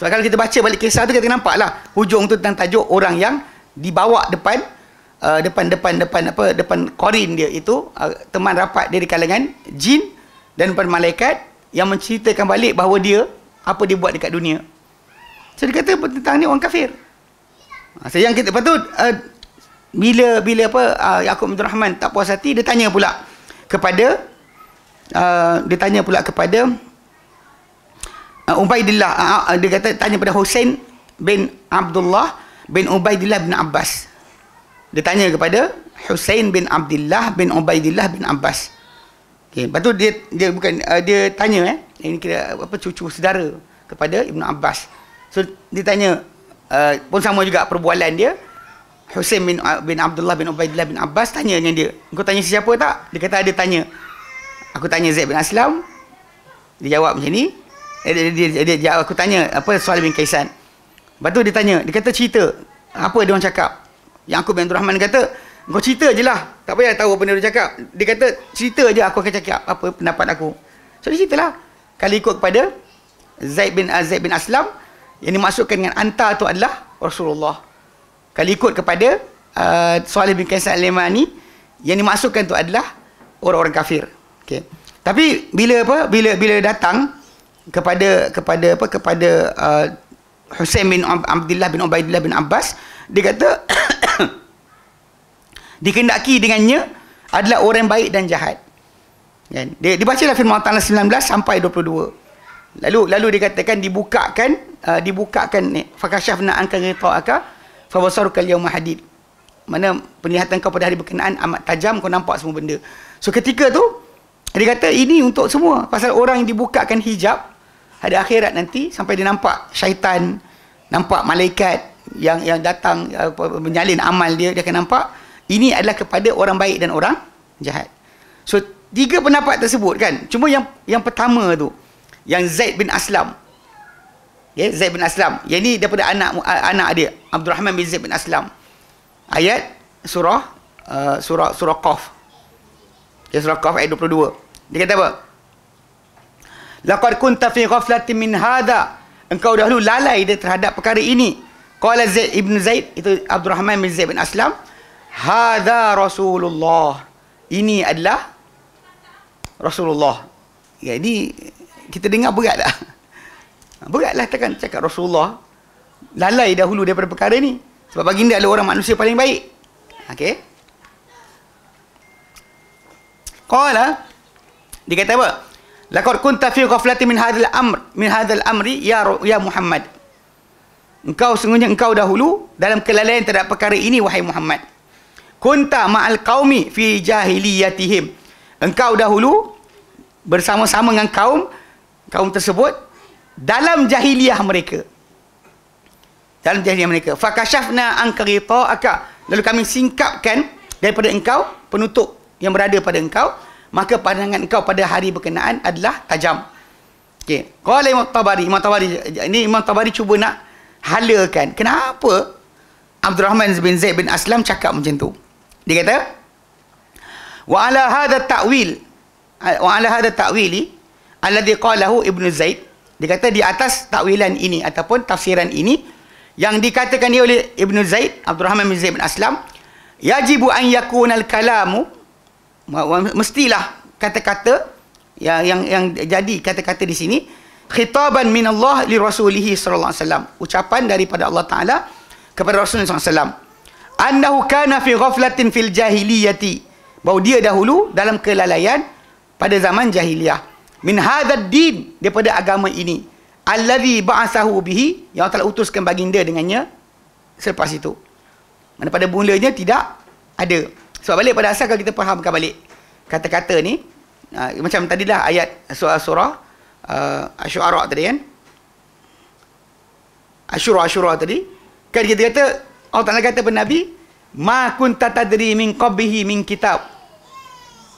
Sebab kalau kita baca balik kisah tu, kita nampaklah hujung tu tentang tajuk orang yang dibawa depan qarin dia itu, teman rapat dari kalangan jin dan malaikat, yang menceritakan balik bahawa dia apa dia buat dekat dunia. So dia kata tentang ni orang kafir. So yang kita, lepas tu bila Yaqub bin Abdul Rahman tak puas hati, dia tanya pula kepada Ubaidillah. Dia kata tanya pada Husain bin Abdullah bin Ubaidillah bin Abbas. Dia tanya kepada Husain bin Abdullah bin Ubaidillah bin Abbas. Okey, lepas tu dia bukan dia tanya ini kira apa, cucu saudara kepada Ibnu Abbas. So dia tanya pun sama juga perbualan dia. Husain bin Abdullah bin Ubaidillah bin Abbas tanya dengan dia, "Kau tanya siapa tak?" Dia kata, "Ada tanya. Aku tanya Zaid bin Aslam." Dia jawab macam ni. Dia jawab, aku tanya apa Salih bin Kaisan. Lepas tu dia tanya, dia kata cerita apa dia orang cakap. Yaqub bin Abdul Rahman kata, "Kau cerita je lah, tak payah tahu apa dia cakap." Dia kata, "Cerita je, aku akan cakap apa pendapat aku." So dia ceritalah. Kalau ikut kepada Zaid bin Aslam, yang dimaksudkan dengan anta tu adalah Rasulullah. Kalau ikut kepada Salih bin Kaisan Al-Yamani, yang dimaksudkan tu adalah orang-orang kafir. Okey. Tapi bila datang kepada Husain bin Abdullah bin Ubaidillah bin Abbas, dia kata dikehendaki dengannya adalah orang baik dan jahat. Kan? Dia dibacalah firman Allah 19 sampai 22. Lalu dikatakan dibukakan ni, fakashafna anka ghita'aka fabasaruka al-yawma hadid. Mana penglihatan kau pada hari berkenaan amat tajam, kau nampak semua benda. So ketika tu dia kata ini untuk semua, pasal orang yang dibukakan hijab hari akhirat nanti, sampai dia nampak syaitan, nampak malaikat yang datang menyalin amal dia akan nampak. Ini adalah kepada orang baik dan orang jahat. So tiga pendapat tersebut kan. Cuma yang pertama tu, yang Zaid bin Aslam. Okay, Zaid bin Aslam. Yang ni daripada anak dia, Abdul Rahman bin Zaid bin Aslam. Ayat surah Qaf. Okay, surah Qaf ayat 22. Dia kata apa? Laqad kunta fi ghaflatin min hadha. Engkau dahulu lalai dia terhadap perkara ini. Qala Zaid ibn Zaid, itu Abdul Rahman bin Zaid bin Aslam. Hadha Rasulullah. Ini adalah Rasulullah. Jadi kita dengar berat tak? Beratlah takkan cakap Rasulullah lalai dahulu daripada perkara ni. Sebab baginda adalah orang manusia paling baik. Okey. Qala, dia kata apa? Laqad kunta fi ghaflatin min hadzal amri ya Muhammad. Sungguhnya engkau dahulu dalam kelalaian terhadap perkara ini wahai Muhammad. Kunta ma'al qaumi fi jahiliyatihim. Engkau dahulu bersama-sama dengan kaum tersebut dalam jahiliyah mereka. Dalam jahiliyah mereka. Fakashafna anka ghita'aka. Lalu kami singkapkan daripada engkau penutup yang berada pada engkau, maka pandangan engkau pada hari berkenaan adalah tajam. Okey. Qala Imam Tabari cuba nak halakan kenapa Abdul Rahman bin Zaid bin Aslam cakap macam tu. Dia kata, wa ala hadha ta'wili alladhi qalahu Ibnu Zaid. Dia kata di atas takwilan ini ataupun tafsiran ini yang dikatakan dia oleh Ibnu Zaid, Abdurrahman bin Zaid bin Aslam, yajibu an yakuna al-kalamu, mestilah kata-kata yang jadi kata-kata di sini khitaban min Allah li rasulih sallallahu alaihi wasallam, ucapan daripada Allah Taala kepada Rasulullah sallallahu alaihi wasallam, annahu kana fi ghaflatin fil jahiliyati, bahawa dia dahulu dalam kelalaian pada zaman jahiliyah, min hadzal din, daripada agama ini, allazi ba'athahu bihi, yang Allah Taala utuskan baginda dengannya selepas itu. Mana pada mulanya tidak ada. Sebab balik pada asal, kalau kita fahamkan balik kata-kata ni, macam tadilah ayat surah Asy-Syu'ara tadi kan, Asyura tadi kan, kita kata Allah Taala kata kepada Nabi, ma kunta tadri min qablihi min kitab.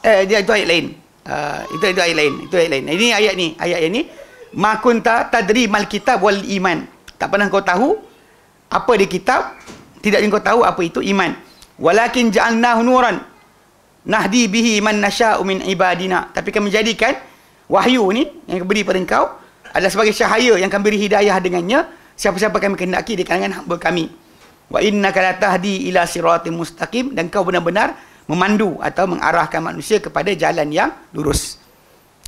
Dia itu ayat lain. Itu ayat lain. Ini ayat ni, ma kunta tadri mal kitab wal iman. Tak pernah kau tahu apa di kitab, tidak kau tahu apa itu iman. Walakin ja'alnahu nuran nahdi bihi man nasha'u min ibadina. Tapi kami menjadikan wahyu ni yang beri pada engkau adalah sebagai cahaya yang kami beri hidayah dengannya siapa-siapa kami kehendaki di kalangan hamba kami. Wa innaka latahdi ila siratim mustaqim, dan kau benar-benar memandu atau mengarahkan manusia kepada jalan yang lurus.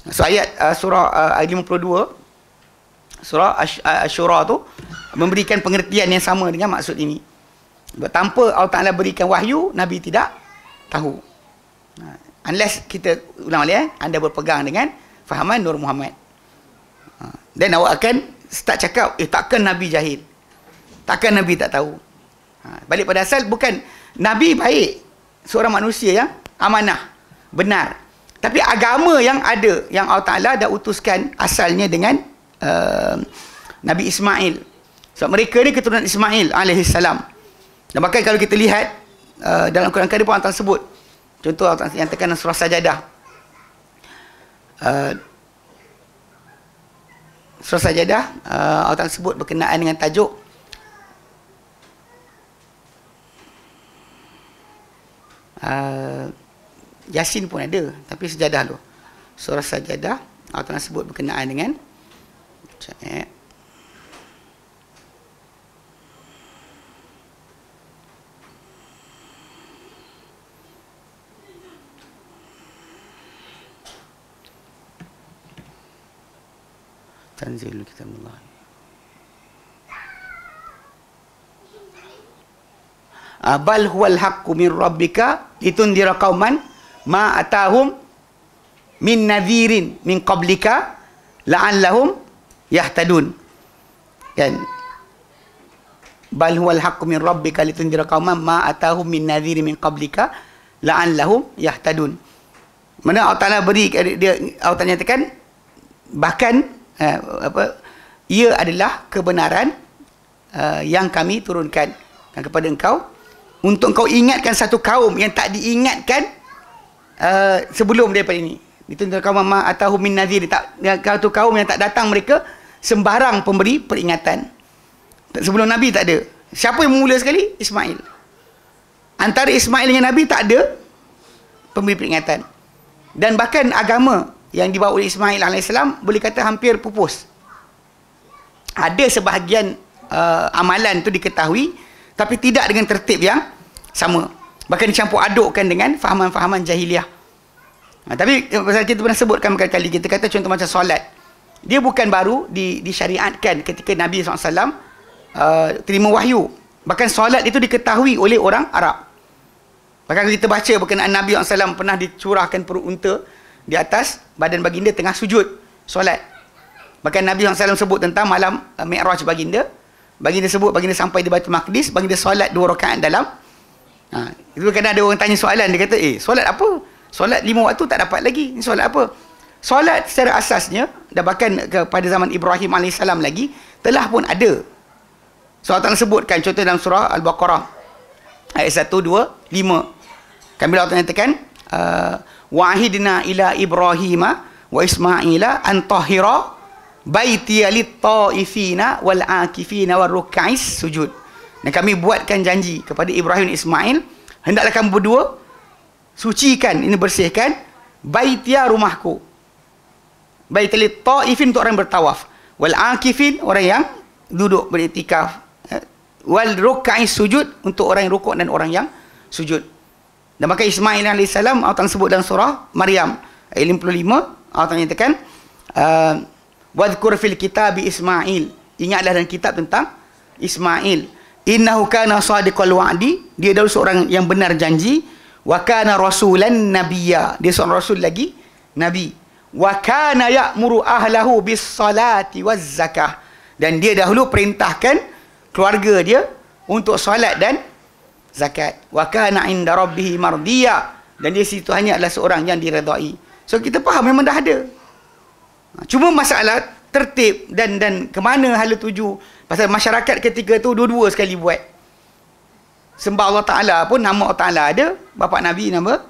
So ayat surah 52 surah Asy-Syura tu memberikan pengertian yang sama dengan maksud ini. Tanpa Allah Taala berikan wahyu, Nabi tidak tahu. Unless kita ulang balik, anda berpegang dengan fahaman Nur Muhammad. Dan awak akan start cakap, takkan Nabi jahil, takkan Nabi tak tahu. Balik pada asal, bukan Nabi baik, seorang manusia yang amanah, benar. Tapi agama yang ada, yang Allah Ta'ala dah utuskan asalnya dengan Nabi Ismail. Sebab mereka ni keturunan Ismail alaihissalam. Dan bahkan kalau kita lihat dalam Quran Karim pun Allah Ta'ala sebut, contoh yang terkena surah Sajadah. Surah Sajadah, Allah Ta'ala sebut berkenaan dengan tajuk Yasin pun ada, tapi Sajadah tu. Surah Sajadah, Allah Ta'ala sebut berkenaan dengan Tanzilul Kitabullah. Bal huwal haqqu min rabbika litundira qauman ma atahum min nadhirin min qablika la'allahum yahtadun. Kan? Bal huwal haqqu min rabbika litundira qauman ma atahum min nadhirin min qablika la'allahum yahtadun. Mana Allah Taala beri dia, Allah Taala nyatakan bahkan ia adalah kebenaran yang kami turunkan kepada engkau, untuk engkau ingatkan satu kaum yang tak diingatkan sebelum daripada ini. Itu kaum ma atahum min nadhir, satu kaum yang tak datang mereka sembarang pemberi peringatan. Sebelum Nabi tak ada. Siapa yang mula sekali? Ismail. Antara Ismail dengan Nabi tak ada pemberi peringatan. Dan bahkan agama yang dibawa oleh Ismail AS boleh kata hampir pupus. Ada sebahagian amalan tu diketahui, tapi tidak dengan tertib yang sama. Bahkan dicampur adukkan dengan fahaman-fahaman jahiliah. Tapi pasal kita pernah sebutkan berkali-kali, kita kata contoh macam solat. Dia bukan baru disyariatkan ketika Nabi SAW terima wahyu. Bahkan solat itu diketahui oleh orang Arab. Bahkan kita baca berkenaan Nabi SAW pernah dicurahkan perut unta di atas badan baginda tengah sujud solat. Bahkan Nabi SAW sebut tentang malam Mi'raj baginda. Baginda sebut, baginda sampai di Baitul Maqdis, baginda solat 2 rakaat dalam. Itu kadang ada orang tanya soalan, dia kata, solat apa? Solat 5 waktu tak dapat lagi. Ini solat apa? Solat secara asasnya, dan bahkan pada zaman Ibrahim AS lagi, telah pun ada. So Allah sebutkan contoh dalam surah Al-Baqarah ayat 1, 2, 5. Kami Allah nyatakan, wa'ahidna ila Ibrahima wa Ismaila an tahira baiti lit-taifina wal akifina war ruk'is sujud. Dan kami buatkan janji kepada Ibrahim dan Ismail, hendaklah kamu berdua sucikan, ini bersihkan baitia, rumahku. Baitil taifin, untuk orang bertawaf, wal akifin, orang yang duduk beriktikaf, wal ruk'is, sujud, untuk orang yang rukuk dan orang yang sujud. Dan maka Ismail AS Allah Ta'ala sebut dalam surah Maryam ayat 55, Allah Ta'ala nyatakan wadhkur fil kitabi Ismail, ingatlah dalam kitab tentang Ismail, innahu kana sadiqal wa'di, dia adalah seorang yang benar janji, wa kana rasulan nabiyya, dia seorang rasul lagi nabi, wa kana ya'muru ahlahu bis salati waz zakah, dan dia dahulu perintahkan keluarga dia untuk solat dan zakat. Wa kana 'inda rabbih mardiya, dan dia situ hanya adalah seorang yang diredai. So kita faham memang dah ada. Cuma masalah tertib dan ke mana hala tuju. Pasal masyarakat ketika tu dua-dua sekali buat. Sembah Allah Taala pun nama Allah Taala ada, bapa Nabi nama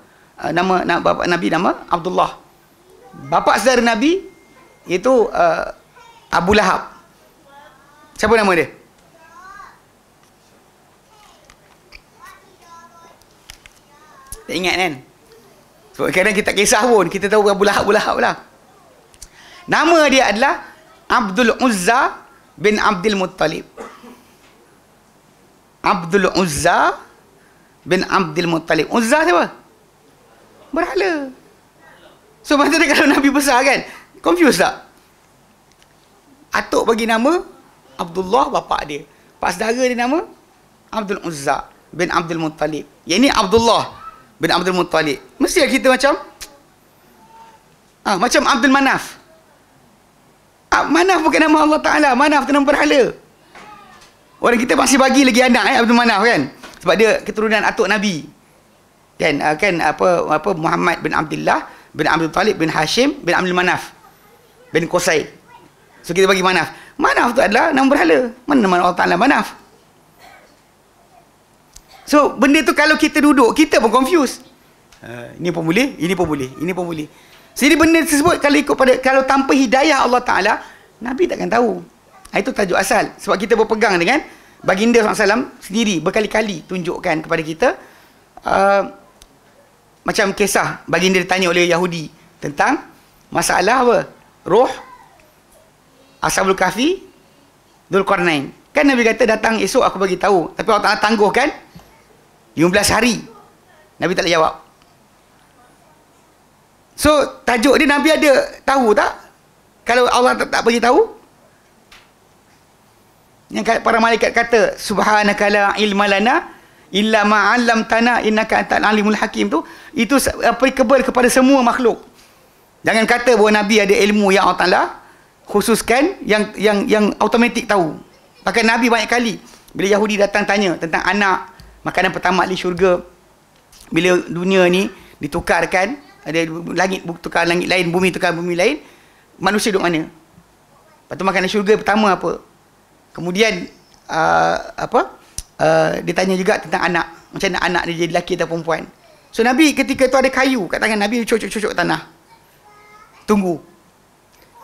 bapa Nabi nama Abdullah. Bapa saudara Nabi itu Abu Lahab. Siapa nama dia? Tak ingat kan? Sebab kadang kita tak kisah pun, kita tahu Abu Lahab lah. Nama dia adalah Abdul Uzza bin Abdul Muttalib. Abdul Uzza bin Abdul Muttalib. Uzza siapa? Berhala. So maksudnya kalau Nabi besar kan, confuse tak? Atuk bagi nama Abdullah, bapak dia. Pak saudara dia nama Abdul Uzza bin Abdul Muttalib. Yang ini Abdullah bin Abdul Muttalib. Mesti kita macam macam Abdul Manaf. Manaf bukan nama Allah Ta'ala. Manaf itu nama berhala. Orang kita masih bagi lagi anak Abdul Manaf kan. Sebab dia keturunan atuk Nabi. Kan apa Muhammad bin Abdullah bin Abdul Talib bin Hashim bin Abdul Manaf bin Qusay. So kita bagi Manaf. Manaf tu adalah nama berhala. Mana nama Allah Ta'ala Manaf? So benda tu kalau kita duduk, kita pun confuse. Ini pun boleh, ini pun boleh, ini pun boleh. Jadi benda tersebut kalau ikut pada, kalau tanpa hidayah Allah Ta'ala, Nabi takkan tahu. Itu tajuk asal. Sebab kita berpegang dengan baginda SAW sendiri berkali-kali tunjukkan kepada kita macam kisah baginda ditanya oleh Yahudi tentang masalah apa? Roh Ashabul Kahfi, Dzulqarnain. Kan Nabi kata datang esok aku bagi tahu. Tapi Allah Ta'ala tangguhkan 15 hari. Nabi tak boleh jawab. So tajuk dia Nabi ada tahu tak? Kalau Allah tak bagi tahu, yang para malaikat kata subhanaka la ilma lana illa ma 'allamtana innaka antal alimul hakim tu, itu applicable kepada semua makhluk. Jangan kata bahawa Nabi ada ilmu yang Allah Taala khususkan yang automatik tahu. Bahkan Nabi banyak kali bila Yahudi datang tanya tentang anak, makanan pertama di syurga, bila dunia ni ditukarkan, ada langit tukar langit lain, bumi tukar bumi lain, manusia duduk mana? Lepas tu makanan syurga pertama apa? Kemudian dia tanya juga tentang anak, macam mana anak dia jadi lelaki atau perempuan. So Nabi ketika tu ada kayu kat tangan Nabi, cocok tanah, tunggu.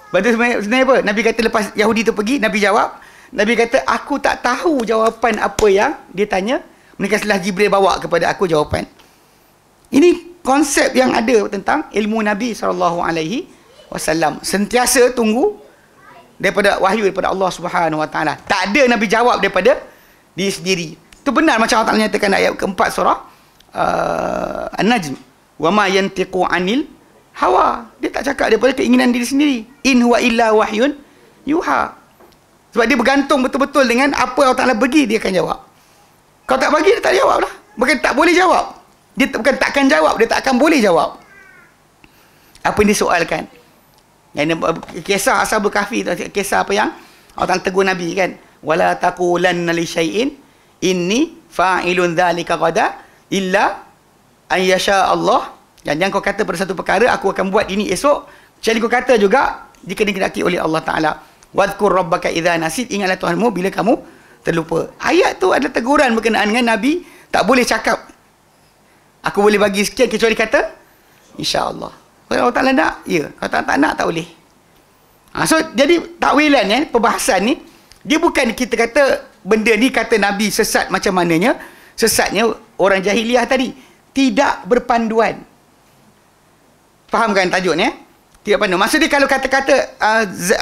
Lepas tu sebenarnya apa? Nabi kata lepas Yahudi tu pergi, Nabi jawab, Nabi kata aku tak tahu jawapan apa yang dia tanya, mereka setelah Jibril bawa kepada aku jawapan. Ini konsep yang ada tentang ilmu Nabi SAW. Sentiasa tunggu daripada wahyu daripada Allah Subhanahu Wa Taala. Tak ada Nabi jawab daripada diri sendiri. Itu benar macam Allah Taala nyatakan ayat keempat surah An-Najm. Wa ma yantiqu 'anil hawa. Dia tak cakap daripada keinginan diri sendiri. In huwa illa wahyun yuha. Sebab dia bergantung betul-betul dengan apa Allah Taala bagi, dia akan jawab. Kalau tak bagi, dia tak jawab lah. Bukan tak boleh jawab. Dia bukan takkan jawab, dia tak akan boleh jawab apa yang disoalkan. Kisah Ashabul Kahfi tu, kisah apa yang Allah Ta'ala tegur Nabi kan, wala taqulanna li syai'in inni fa'ilun dzalika qada illa an yasha Allah. Jangan kau kata pada satu perkara aku akan buat ini esok, kecuali kau kata juga jika dikehendaki oleh Allah Ta'ala. Wadhkur rabbaka idza nasit, ingatlah Tuhanmu bila kamu terlupa. Ayat tu adalah teguran berkenaan dengan Nabi tak boleh cakap aku boleh bagi sekian kecuali kata insya-Allah. Kalau Allah Ta'ala nak, ya. Kalau tak nak, tak boleh. So jadi takwilan perbahasan ni, dia bukan kita kata benda ni kata Nabi sesat macam mananya sesatnya orang jahiliah tadi. tidak berpanduan. Faham kan tajuk ni? Tidak berpanduan. Maksud dia kalau kata-kata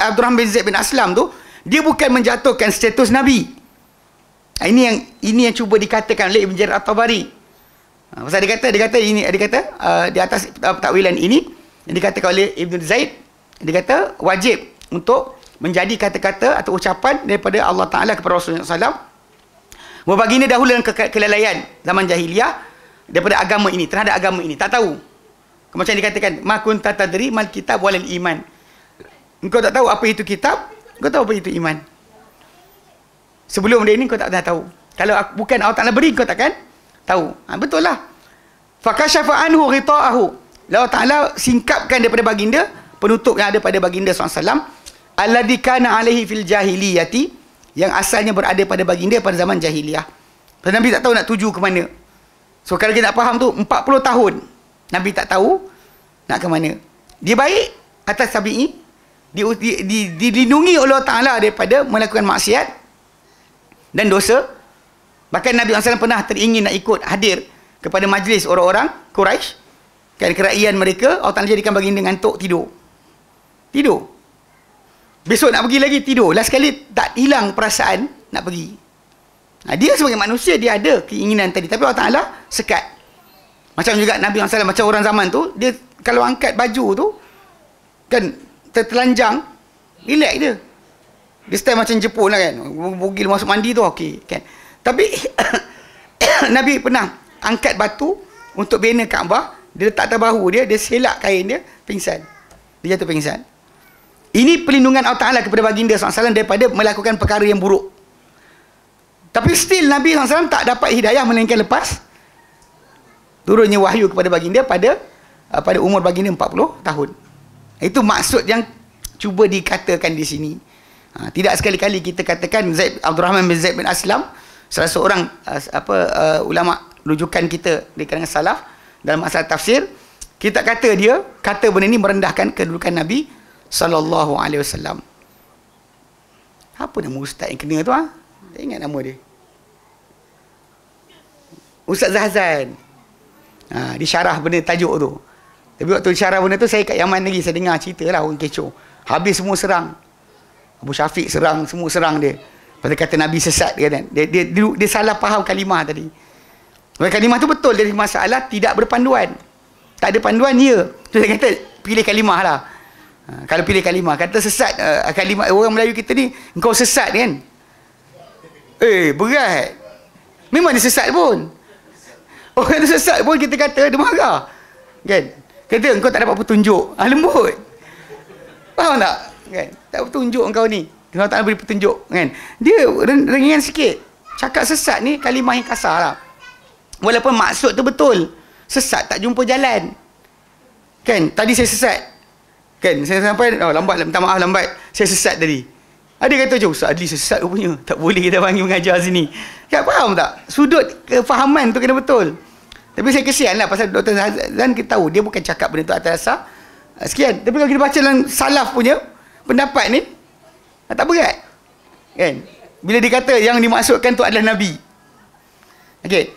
Abdul Rahman bin Zaid bin Aslam tu, dia bukan menjatuhkan status Nabi. Ini yang cuba dikatakan oleh Ibn Jarir At-Tabari. Pasal dia kata di atas takwilan ini yang dikatakan oleh Ibn Zaid, dia kata wajib untuk menjadi kata-kata atau ucapan daripada Allah Ta'ala kepada Rasulullah SAW. Baginda dahulu dalam kelalaian zaman jahiliah daripada agama ini, terhadap agama ini. Tak tahu. Macam dikatakan, ma kunta tadri mal kitab walal iman. Engkau tak tahu apa itu kitab, engkau tahu apa itu iman. Sebelum dia ini kau tak pernah tahu. Kalau bukan Allah Ta'ala beri, kau takkan tahu. Betul lah. Fakashafa anhu ghita'ahu. Allah Ta'ala singkapkan daripada baginda penutup yang ada pada baginda SAW. Alladhi kana alaihi fil jahiliyati. Yang asalnya berada pada baginda pada zaman jahiliyah. Pasal Nabi tak tahu nak tuju ke mana. So kalau kita nak faham tu, 40 tahun Nabi tak tahu nak ke mana. Dia baik atas tabi'i. Dilindungi oleh Allah Ta'ala daripada melakukan maksiat dan dosa. Bahkan Nabi SAW pernah teringin nak ikut hadir kepada majlis orang-orang Quraisy. Kan kerajaan mereka, Allah Ta'ala jadikan baginda ngantuk, tidur. Besok nak pergi lagi, tidur. Last sekali tak hilang perasaan nak pergi. Dia sebagai manusia, dia ada keinginan tadi. Tapi Allah Ta'ala sekat. Macam juga Nabi SAW, macam orang zaman tu, dia kalau angkat baju tu, kan tertelanjang, relax dia. Dia style macam Jepun lah kan. Bugil masuk mandi tu, okey. Kan? Tapi, Nabi pernah angkat batu untuk bina Kaabah. Dia letak atas bahu dia, dia selak kain dia, pingsan. Dia jatuh pingsan. Ini perlindungan Allah Ta'ala kepada baginda SAW daripada melakukan perkara yang buruk. Tapi still Nabi SAW tak dapat hidayah melainkan lepas turunnya wahyu kepada baginda pada umur baginda 40 tahun. Itu maksud yang cuba dikatakan di sini. Tidak sekali-kali kita katakan Abdul Rahman bin Zaid bin Aslam, salah seorang ulama rujukan kita di kalangan salaf dalam masalah tafsir, kita kata dia kata benda ni merendahkan kedudukan Nabi sallallahu alaihi wasallam. Apa nama ustaz yang kena tu Tak ingat nama dia. Ustaz Zahzan. Dia syarah benda tajuk tu. Tapi waktu syarah benda tu saya kat Yaman lagi, saya dengar cerita lah orang kecoh. Habis semua serang. Abu Syafiq serang, semua serang dia. Pasal kata Nabi sesat kan. Dia salah faham kalimah tadi. Kalimah tu betul dari masalah tidak berpanduan. Tak ada panduan ya. Tu saya kata pilih kalimah lah. Kalau pilih kalimah, kata sesat, kalimah orang Melayu kita ni, engkau sesat kan? Berat. Memang dia sesat pun. Orang tu sesat pun kita kata dia marah. Kan? Kata engkau tak dapat petunjuk. Lembut. Faham tak? Kan? Tak petunjuk engkau ni. Kalau tak beri petunjuk kan. Dia ringan sikit. Cakap sesat ni kalimah yang kasar lah. Walaupun maksud tu betul. Sesat tak jumpa jalan. Kan? Tadi saya sesat. Kan? Saya sampai lambat, minta maaf lambat. Saya sesat tadi. Ada kata macam Ustaz Adli sesat rupanya. Tak boleh kita panggil mengajar sini. Kan faham tak? Sudut kefahaman tu kena betul. Tapi saya kesian lah pasal Dr. Zan kita tahu dia bukan cakap benda tu atas dasar sekian. Tapi kalau kita baca dalam salaf punya pendapat ni, tak berat. Kan? Bila dikata yang dimaksudkan tu adalah Nabi. Okey.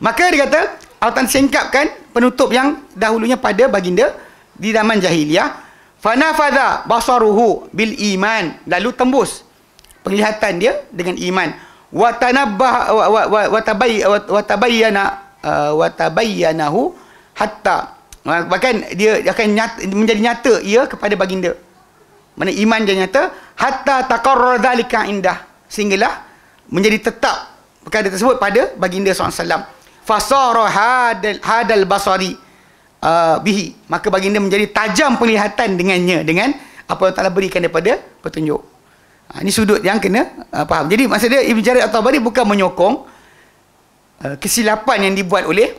Maka dia kata Allah singkapkan penutup yang dahulunya pada baginda di zaman jahiliyah. Fanafadha basaruhu bil iman. Lalu tembus penglihatan dia dengan iman. Wa tanabbah wa tabayyanahu hatta, bahkan dia akan menjadi nyata ia kepada baginda. Mana iman dia nyata hatta taqarrar dzalika indah, sehinggalah menjadi tetap perkara tersebut pada baginda SAW. Fasara hadal basari bihi, maka baginda menjadi tajam penglihatan dengannya, dengan apa yang telah berikan daripada petunjuk. Ini sudut yang kena faham. Jadi maksud dia Ibn Jarir At-Tabari bukan menyokong kesilapan yang dibuat oleh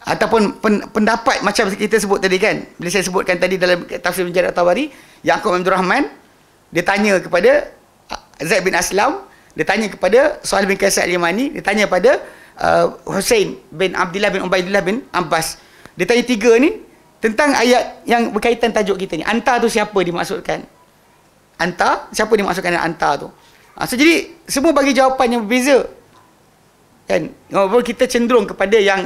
ataupun pendapat macam kita sebut tadi kan. Bila saya sebutkan tadi dalam tafsir Ibn Jarir At-Tabari, Yaqub bin Abdul Rahman dia tanya kepada Zaid bin Aslam, dia tanya kepada Suhail bin Qais Al-Yamani, dia tanya pada Husain bin Abdullah bin Ubaidillah bin Abbas. Dia tanya tiga ni tentang ayat yang berkaitan tajuk kita ni. Anta tu siapa dimaksudkan? Anta, siapa dimaksudkan dengan anta tu? So jadi semua bagi jawapan yang berbeza. Kan? Kita cenderung kepada yang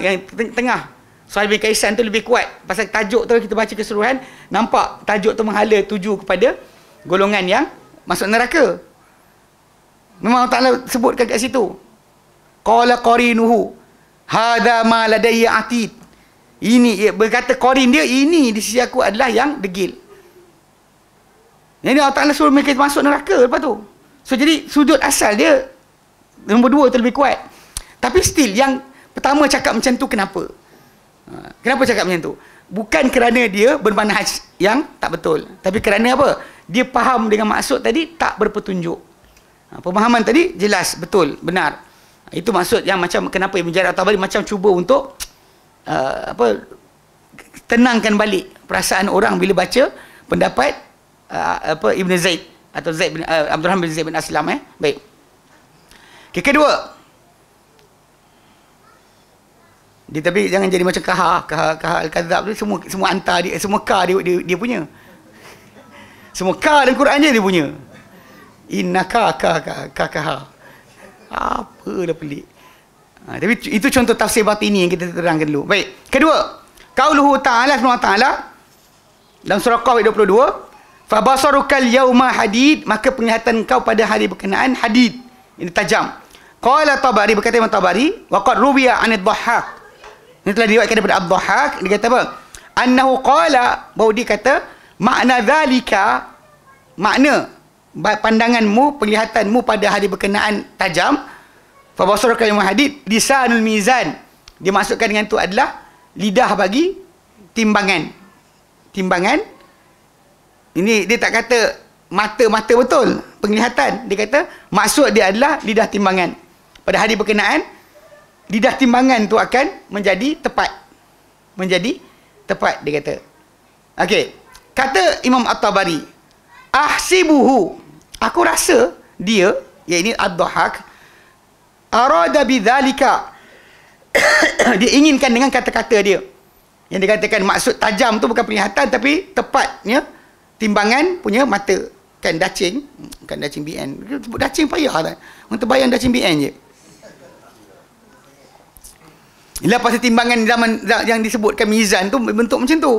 tengah. Suhail bin Kaisan tu lebih kuat. Pasal tajuk tu kita baca keseluruhan, nampak tajuk tu menghala tuju kepada golongan yang masuk neraka. Memang Allah Ta'ala sebutkan kat situ. Qala qarinuhu hadha ma ladayya atid. Ini berkata qarin dia, ini di sisi aku adalah yang degil. Jadi Allah Ta'ala suruh mereka masuk neraka lepas tu. So jadi sudut asal dia nombor 2 tu lebih kuat. Tapi still yang pertama cakap macam tu kenapa? Kenapa cakap macam tu? Bukan kerana dia bermanhaj yang tak betul, tapi kerana apa? Dia faham dengan maksud tadi tak berpetunjuk. Pemahaman tadi jelas, betul, benar. Itu maksud yang macam kenapa Ibn Jarir At-Tabari macam cuba untuk tenangkan balik perasaan orang bila baca pendapat Ibn Zaid atau Zaid bin Abdul Rahman bin Zaid bin Aslam. Baik. Okay, kedua, dia tapi jangan jadi macam Kahar Al-Kadzab tu, semua hantar dia, semua dia punya. Semua dan Quran je dia punya. Innaka Kahar. Apalah pelik. Tapi itu contoh tafsir batini yang kita terangkan dulu. Baik. Kedua, qauluhu ta'ala subhanahu wa ta'ala dalam surah Qaf ayat 22, fa basarukal yauma hadid, maka penglihatan kau pada hari berkenaan hadid. Ini tajam. Qala Tabari, berkata Imam Tabari, wa qad ruwiya 'an ad-Dhahhak. Ini telah diriwayatkan daripada Ad-Dhahhak, dia kata apa? Annahu qala, bahawa dia kata makna zalika, makna pandanganmu, penglihatanmu pada hari berkenaan tajam, fa basarukal yauma hadid lisanul mizan. Dia masukkan dengan tu adalah lidah bagi timbangan. Timbangan. Ini dia tak kata mata betul, penglihatan. Dia kata maksud dia adalah lidah timbangan. Pada hari berkenaan, lidah timbangan tu akan menjadi tepat. Menjadi tepat, dia kata. Okey. Kata Imam At-Tabari, ahsibuhu, aku rasa dia, iaitu Ad-Dhahhak, arada bidzalika, dia inginkan dengan kata-kata dia. Yang dikatakan maksud tajam tu bukan penglihatan, tapi tepatnya timbangan punya mata. Kan dacing, bukan dacing BN. Sebut dacing payah tak? Orang terbayang dacing BN je. Ialah pasal timbangan zaman yang disebutkan mizan tu bentuk macam tu.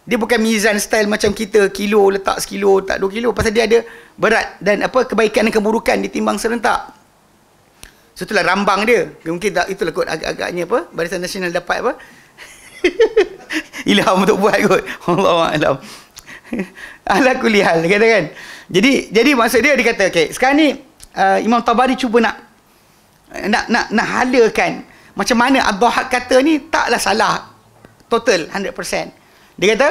Dia bukan mizan style macam kita, kilo letak sekilo, tak 2 kilo. Pasal dia ada berat dan kebaikan dan keburukan ditimbang serentak. So itulah rambang dia. Mungkin tak, itulah kot agak-agaknya Barisan Nasional dapat ilham untuk buat kot. Allahuakbar. Ala kulli hal, dia kata kan. Jadi maksud dia kata, okey, sekarang ni Imam Tabari cuba nak halakan macam mana Ad-Dhahhak kata ni taklah salah total 100%. Dia kata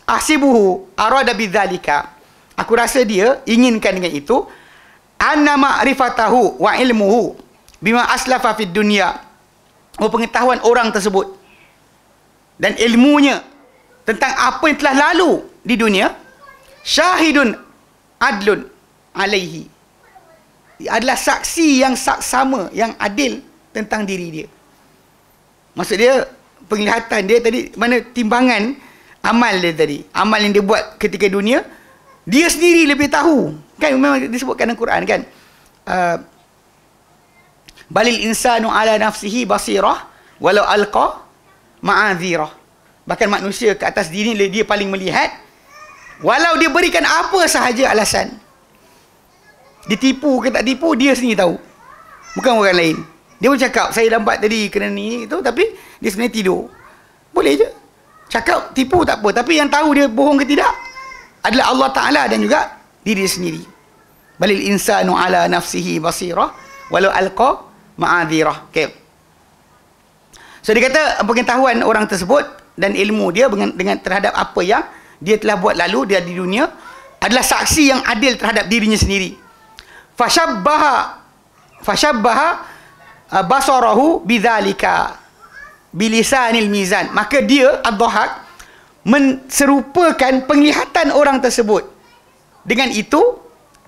ahsibuhu arada bidzalika, aku rasa dia inginkan dengan itu anna ma'rifatahu wa ilmuhu bima aslafa fid dunya, pengetahuan orang tersebut dan ilmunya tentang apa yang telah lalu di dunia, syahidun adlun alaihi, adalah saksi yang saksama, yang adil tentang diri dia. Maksud dia penglihatan dia tadi, mana timbangan amal dia tadi, amal yang dia buat ketika dunia, dia sendiri lebih tahu. Kan memang disebutkan dalam Quran kan, balil insanu ala nafsihi basirah walau alqa ma'adzirah. Bahkan manusia ke atas diri dia paling melihat, walau dia berikan apa sahaja alasan. Ditipu ke tak tipu, dia sendiri tahu, bukan orang lain. Dia pun cakap, saya lambat tadi kerana ni tu, tapi dia sebenarnya tidur. Boleh je cakap tipu, tak apa. Tapi yang tahu dia bohong ke tidak adalah Allah Ta'ala dan juga diri dia sendiri. Balil insanu ala nafsihi basirah walau alqa ma'adzirah. Okay. So dia kata pengetahuan orang tersebut dan ilmu dia dengan terhadap apa yang dia telah buat lalu dia di dunia adalah saksi yang adil terhadap dirinya sendiri. Fashabbaha basarahu bidzalika bilisanil mizan, maka dia Ad-Dhahhak menserupakan penglihatan orang tersebut dengan itu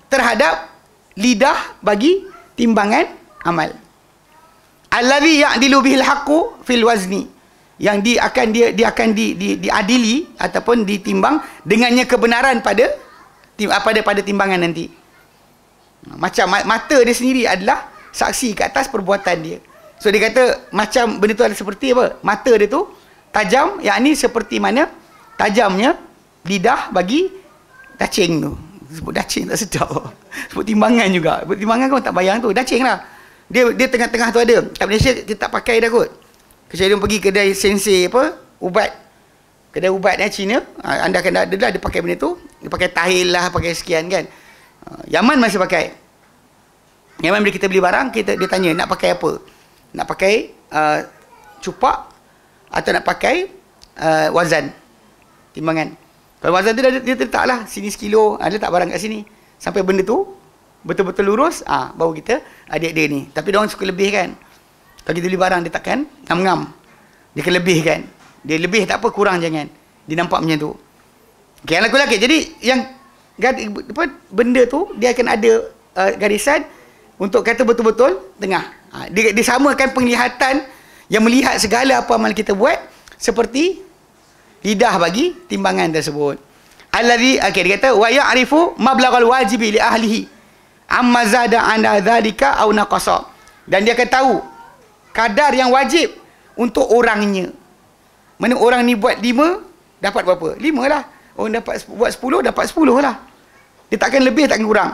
terhadap lidah bagi timbangan amal. Allazi ya'dilu bihil haqqu fil wazni, yang dia akan diadili ataupun ditimbang dengannya kebenaran pada timbangan nanti. Macam mata dia sendiri adalah saksi ke atas perbuatan dia. So dia kata macam benda tu ada seperti apa? Mata dia tu tajam, yakni seperti mana tajamnya lidah bagi dacing tu. Sebut dacing tak sedap. Sebut timbangan juga. Sebut timbangan kau tak bayang tu. Dacing lah. Dia tengah-tengah tu ada. Kat Malaysia kita tak pakai dah kot. Kecuali dia pergi kedai sensei apa? Ubat. Kedai ubat Cina. Anda akan ada dia pakai benda tu. Dia pakai tahil lah, pakai sekian kan. Yaman masih pakai. Yaman bila kita beli barang, dia tanya nak pakai apa? Nak pakai cupak atau nak pakai wazan, timbangan. Kalau wazan tu dia letak lah sini sekilo, dia letak barang kat sini sampai benda tu betul-betul lurus, baru kita adik dia ni. Tapi dia orang suka lebih kan. Kalau kita beli barang dia takkan ngam-ngam, dia akan lebih kan. Dia lebih tak apa, kurang jangan. Dia nampak macam tu. Okay, yang lelaki. Jadi yang benda tu dia akan ada garisan untuk kata betul-betul tengah. Dia samakan penglihatan yang melihat segala apa amal kita buat seperti lidah bagi timbangan tersebut. Allazi, dia kata wa ya'rifu mablaghal wajibi li ahlihi amma zada ana dzalika aw naqasa. Dan dia akan tahu kadar yang wajib untuk orangnya. Mana orang ni buat 5 dapat berapa? 5 lah. Orang buat 10 dapat 10 lah. Dia takkan lebih, takkan kurang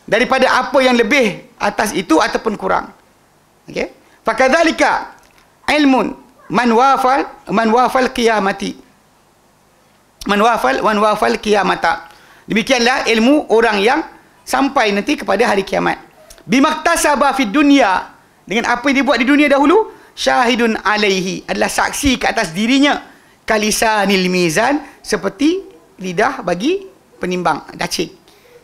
daripada apa yang lebih atas itu ataupun kurang. Okey. Fakadzalika ilmun man wafal qiyamati. Man wafal qiyamata. Demikianlah ilmu orang yang sampai nanti kepada hari kiamat. Bimaktasaba fid dunya, dengan apa yang dia buat di dunia dahulu, syahidun alaihi, adalah saksi ke atas dirinya, kalisanil mizan, seperti lidah bagi penimbang, dacing.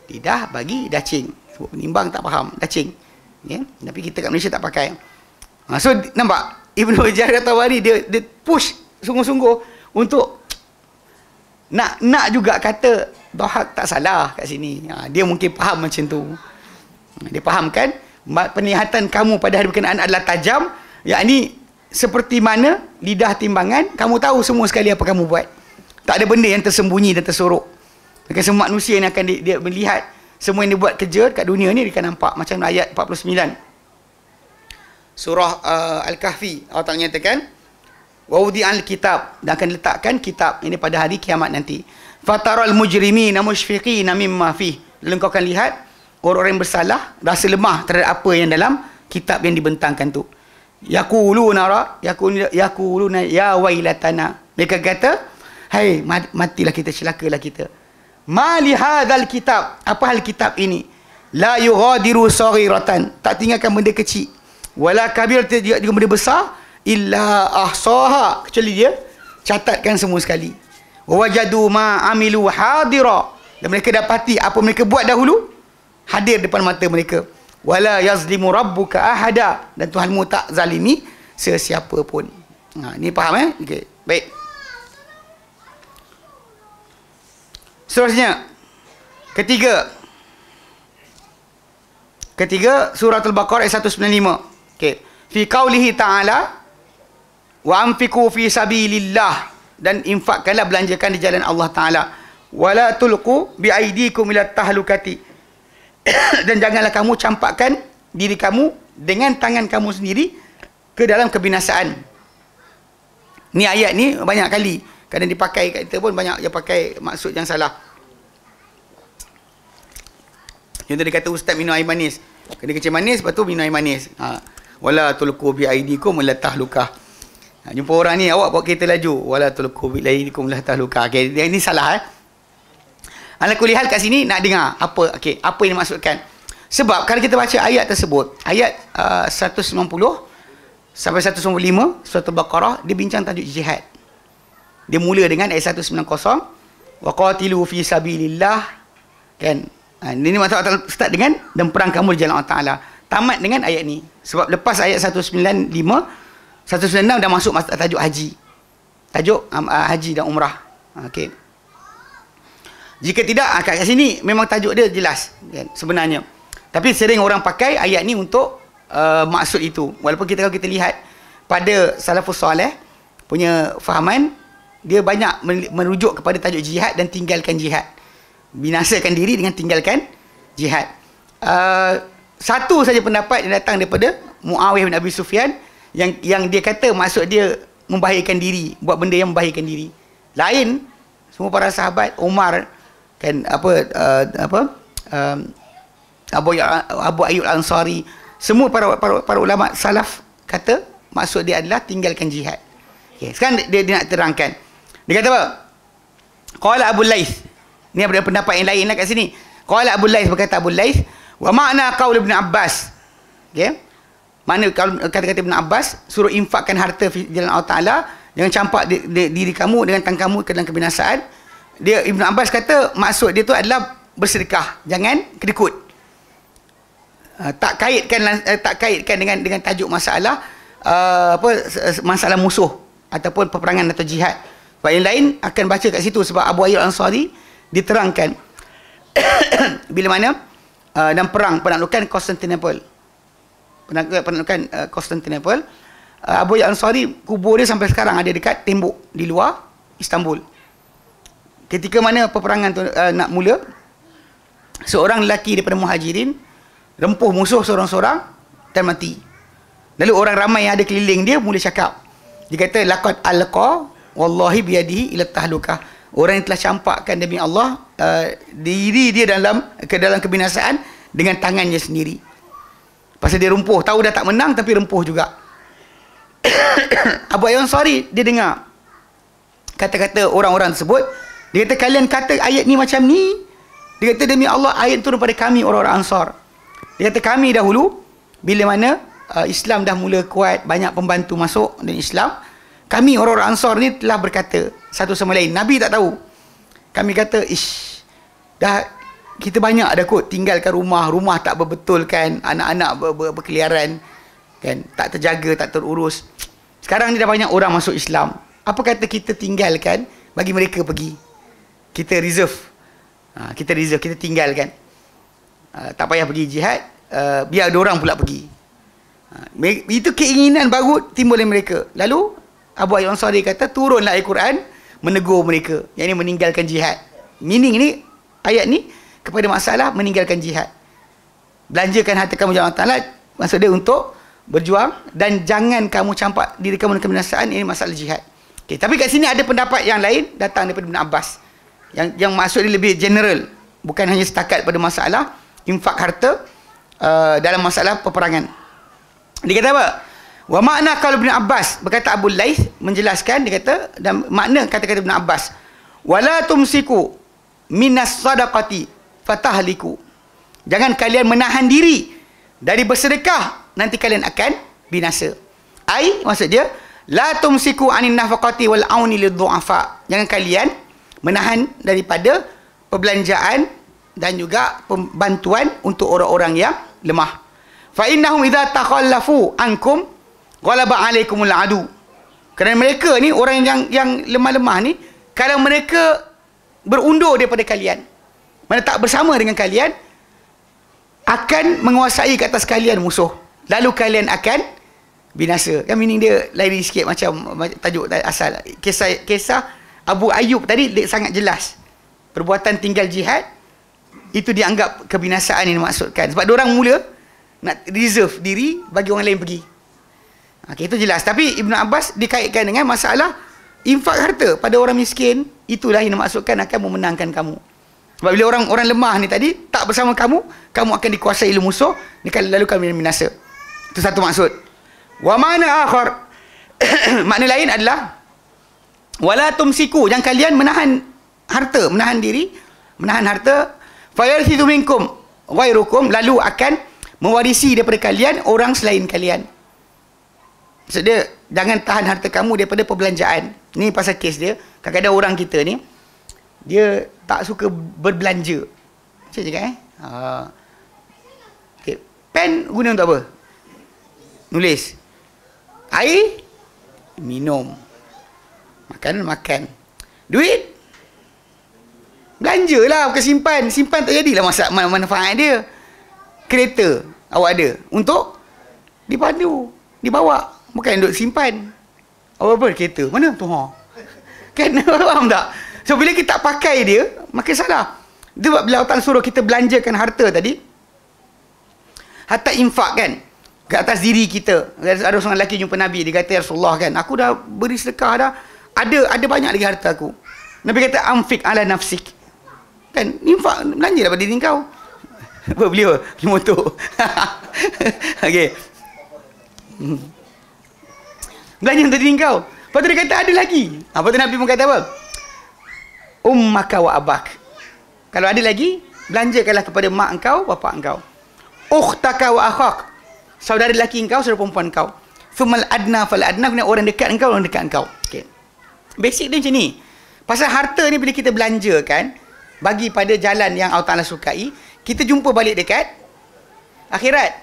Lidah bagi dacing. Sebut penimbang tak faham, dacing. Okay? Tapi kita kat Malaysia tak pakai. So nampak Ibnu Jarir At-Tabari dia push sungguh-sungguh untuk nak juga kata Dhahak tak salah kat sini. Dia mungkin faham macam tu. Dia fahamkan penglihatan kamu pada hari berkenaan adalah tajam, yakni seperti mana lidah timbangan, kamu tahu semua sekali apa kamu buat. Tak ada benda yang tersembunyi dan tersorok. Maka semua manusia yang akan dia melihat semua yang dia buat kerja kat dunia ni, dia akan nampak. Macam ayat 49 surah Al-Kahfi, Allah Ta'ala nyatakan wa wudi'al kitab, dan akan letakkan kitab ini pada hari kiamat nanti. Fataral mujrimina musyfiqina mimma fih, lalu kau akan lihat orang-orang yang bersalah rasa lemah terhadap apa yang dalam kitab yang dibentangkan tu. Yaquluna ya wailatana, mereka kata, hai matilah kita, celakalah kita. Ma li hadzal kitab, apa hal kitab ini? La yughadiru saghiratan, tak tinggalkan benda kecil, wala kabir, tidak juga benda besar, illa ahsaha, kecuali dia catatkan semua sekali. Wa wajadu ma amilu hadira, dan mereka dapati apa mereka buat dahulu hadir depan mata mereka. Wala yazlimu rabbuka ahada, dan Tuhanmu tak zalimi sesiapa pun. Ni faham okey, baik. Seterusnya, ketiga surah Al-Baqarah ayat 195. Okey. Fi qaulihi ta'ala wa anfiqu fi sabilillah, dan infakkanlah, belanjakan di jalan Allah Ta'ala. Wala tulqu bi aidikum ila tahlukati, dan janganlah kamu campakkan diri kamu dengan tangan kamu sendiri ke dalam kebinasaan. Ni ayat ni banyak kali kadang dipakai kat kita pun, banyak yang pakai maksud yang salah. Contoh dia kata ustaz minum air manis, kena kecil manis, lepas tu minum air manis. Wala tulqu bi aidikum ila tahlukah. Jumpa orang ni, awak bawa kereta laju, wala tulqu bi aidikum ila tahlukah. Okey, ini salah Ala kulli hal kat sini nak dengar apa apa yang dimaksudkan. Sebab kalau kita baca ayat tersebut, ayat 190 sampai 195 surah Al-Baqarah, dia bincang tajuk jihad. Dia mula dengan ayat 190, wa qatilu fi sabilillah, kan. Ini maksud start dengan dan perang kamu di jalan Allah Taala. Tamat dengan ayat ni. Sebab lepas ayat 195, 196 dah masuk tajuk haji. Tajuk haji dan umrah. Okey. Jika tidak, kat sini memang tajuk dia jelas kan, sebenarnya. Tapi sering orang pakai ayat ni untuk maksud itu. Walaupun kalau kita lihat pada salafus soleh punya fahaman, dia banyak merujuk kepada tajuk jihad dan tinggalkan jihad. Binasakan diri dengan tinggalkan jihad. Satu saja pendapat yang datang daripada Muawiyah bin Abi Sufyan, yang dia kata maksud dia membahayakan diri, buat benda yang membahayakan diri. Lain semua para sahabat, Umar kan Abu Ayyub Al-Ansari, semua para ulama salaf kata maksud dia adalah tinggalkan jihad. Okey, sekarang dia nak terangkan. Dia kata apa? Qala Abu Laits. Ni ada pendapat yang lain lah kat sini. Qala Abu Laits, berkata Abu Laits, wa makna qaul Ibn Abbas. Okey. Mana kalau kata-kata Ibn Abbas, suruh infakkan harta di jalan Allah Taala, jangan campak diri kamu dengan tangan kamu ke dalam kebinasaan. Dia Ibn Abbas kata maksud dia tu adalah bersedekah, jangan kedekut. Tak kaitkan dengan tajuk masalah masalah musuh ataupun peperangan atau jihad. Sebab yang lain akan baca kat situ, sebab Abu Ayyub Al-Ansari diterangkan bila mana dalam perang penaklukan Constantinople. Penaklukan Constantinople, Abu Ayyub Al-Ansari kubur dia sampai sekarang ada dekat tembok di luar Istanbul. Ketika mana peperangan tu nak mula, seorang lelaki daripada Muhajirin rempuh musuh seorang-seorang dan mati. Lalu orang ramai yang ada keliling dia mula cakap. Dia kata laqad alqa wallahi biyadihi ila tahlukah. Orang yang telah campakkan demi Allah diri dia dalam kebinasaan dengan tangannya sendiri. Pasal dia rempuh, tahu dah tak menang tapi rempuh juga. Abu Ayyub Ansari dia dengar kata-kata orang-orang tersebut. Dia kata kalian kata ayat ni macam ni. Dia kata demi Allah ayat turun pada kami orang-orang Ansar. Dia kata kami dahulu bila mana Islam dah mula kuat, banyak pembantu masuk dalam Islam, kami orang-orang Ansar ni telah berkata satu sama lain. Nabi tak tahu. Kami kata, dah kita banyak dah kot tinggalkan rumah tak berbetulkan, anak-anak berkeliaran kan, tak terjaga, tak terurus. Sekarang ni dah banyak orang masuk Islam. Apa kata kita tinggalkan, bagi mereka pergi. Kita reserve. Kita tinggalkan. Tak payah pergi jihad, biar ada orang pula pergi. Itu keinginan baru timbul dari mereka. Lalu Abu Ayyub Ansari kata turunlah Al-Quran menegur mereka, yang ini meninggalkan jihad. Meaning ni, ayat ni kepada masalah meninggalkan jihad. Belanjakan harta kamu jalan Allah Ta'ala, maksud dia untuk berjuang, dan jangan kamu campak diri kamu dengan kebinasaan. Ini masalah jihad. Okay, tapi kat sini ada pendapat yang lain datang daripada Ibn Abbas, yang maksud dia lebih general, bukan hanya setakat pada masalah infak harta dalam masalah peperangan. Dia kata apa? Wa makna kalau Ibn Abbas, berkata Abu Laits menjelaskan, dia kata dan makna kata-kata Ibn Abbas, wala tumsiku minas sadaqati fatahliku. Jangan kalian menahan diri dari bersedekah, nanti kalian akan binasa. Ai maksud dia la tumsiku anin nafaqati wal auni lidhu'afa. Jangan kalian menahan daripada perbelanjaan dan juga pembantuan untuk orang-orang yang lemah. Fa innahum idza takhallafu ankum ghalaba alaikumul adu. Kerana mereka ni orang yang lemah-lemah ni, kalau mereka berundur daripada kalian, mana tak bersama dengan kalian, akan menguasai ke atas kalian musuh, lalu kalian akan binasa. Kan meaning dia lain sikit macam tajuk asal. Kisah Abu Ayyub tadi sangat jelas. Perbuatan tinggal jihad itu dianggap kebinasaan yang dimaksudkan, sebab diorang mula nak reserve diri bagi orang lain pergi. Okay, itu jelas. Tapi Ibn Abbas dikaitkan dengan masalah infak harta pada orang miskin. Itulah yang dimaksudkan akan memenangkan kamu. Sebab bila orang lemah ni tadi tak bersama kamu, kamu akan dikuasai oleh musuh, lalu kamu binasa. Itu satu maksud. Wa mana akhar, makna lain adalah wala tumsiku, jangan kalian menahan harta, menahan diri, menahan harta, fayarthidu minkum ghairukum, lalu akan mewarisi daripada kalian orang selain kalian. Maksud dia, jangan tahan harta kamu daripada perbelanjaan. Ni pasal kes dia. Kadang-kadang orang kita ni, dia tak suka berbelanja. Macam cakap okay. Pen guna untuk apa? Nulis. Air? Minum. Makanan, makan. Duit? Belanja lah, bukan simpan. Simpan tak jadilah manfaat dia. Kereta awak ada untuk dipandu, dibawa. Bukan duduk simpan. Awak apa kereta? Mana tu? Kan, faham tak? So, bila kita tak pakai dia, makin salah. Itu sebab bila Allah suruh kita belanjakan harta tadi, harta infak kan, Ke atas diri kita. Ada seorang lelaki jumpa Nabi, dia kata, "Ya Rasulullah kan, aku dah beri sedekah dah. Ada banyak lagi harta aku." Nabi kata, "Amfik ala nafsik." Kan, infak, belanja daripada diri kau. Apa beliau? Beli motor. Okey. Belanja untuk diri kau. Lepas tu dia kata, ada lagi. Lepas tu Nabi pun kata apa? Ummaka wa abak. Kalau ada lagi, belanjakanlah kepada mak engkau, bapak engkau. Ukhtaka wa akhak. Saudara lelaki engkau, saudara perempuan engkau. Thumal adna fal adna, orang dekat engkau, orang dekat engkau. Okay. Basic dia macam ni. Pasal harta ni bila kita belanjakan, bagi pada jalan yang Allah Ta'ala sukai, kita jumpa balik dekat akhirat.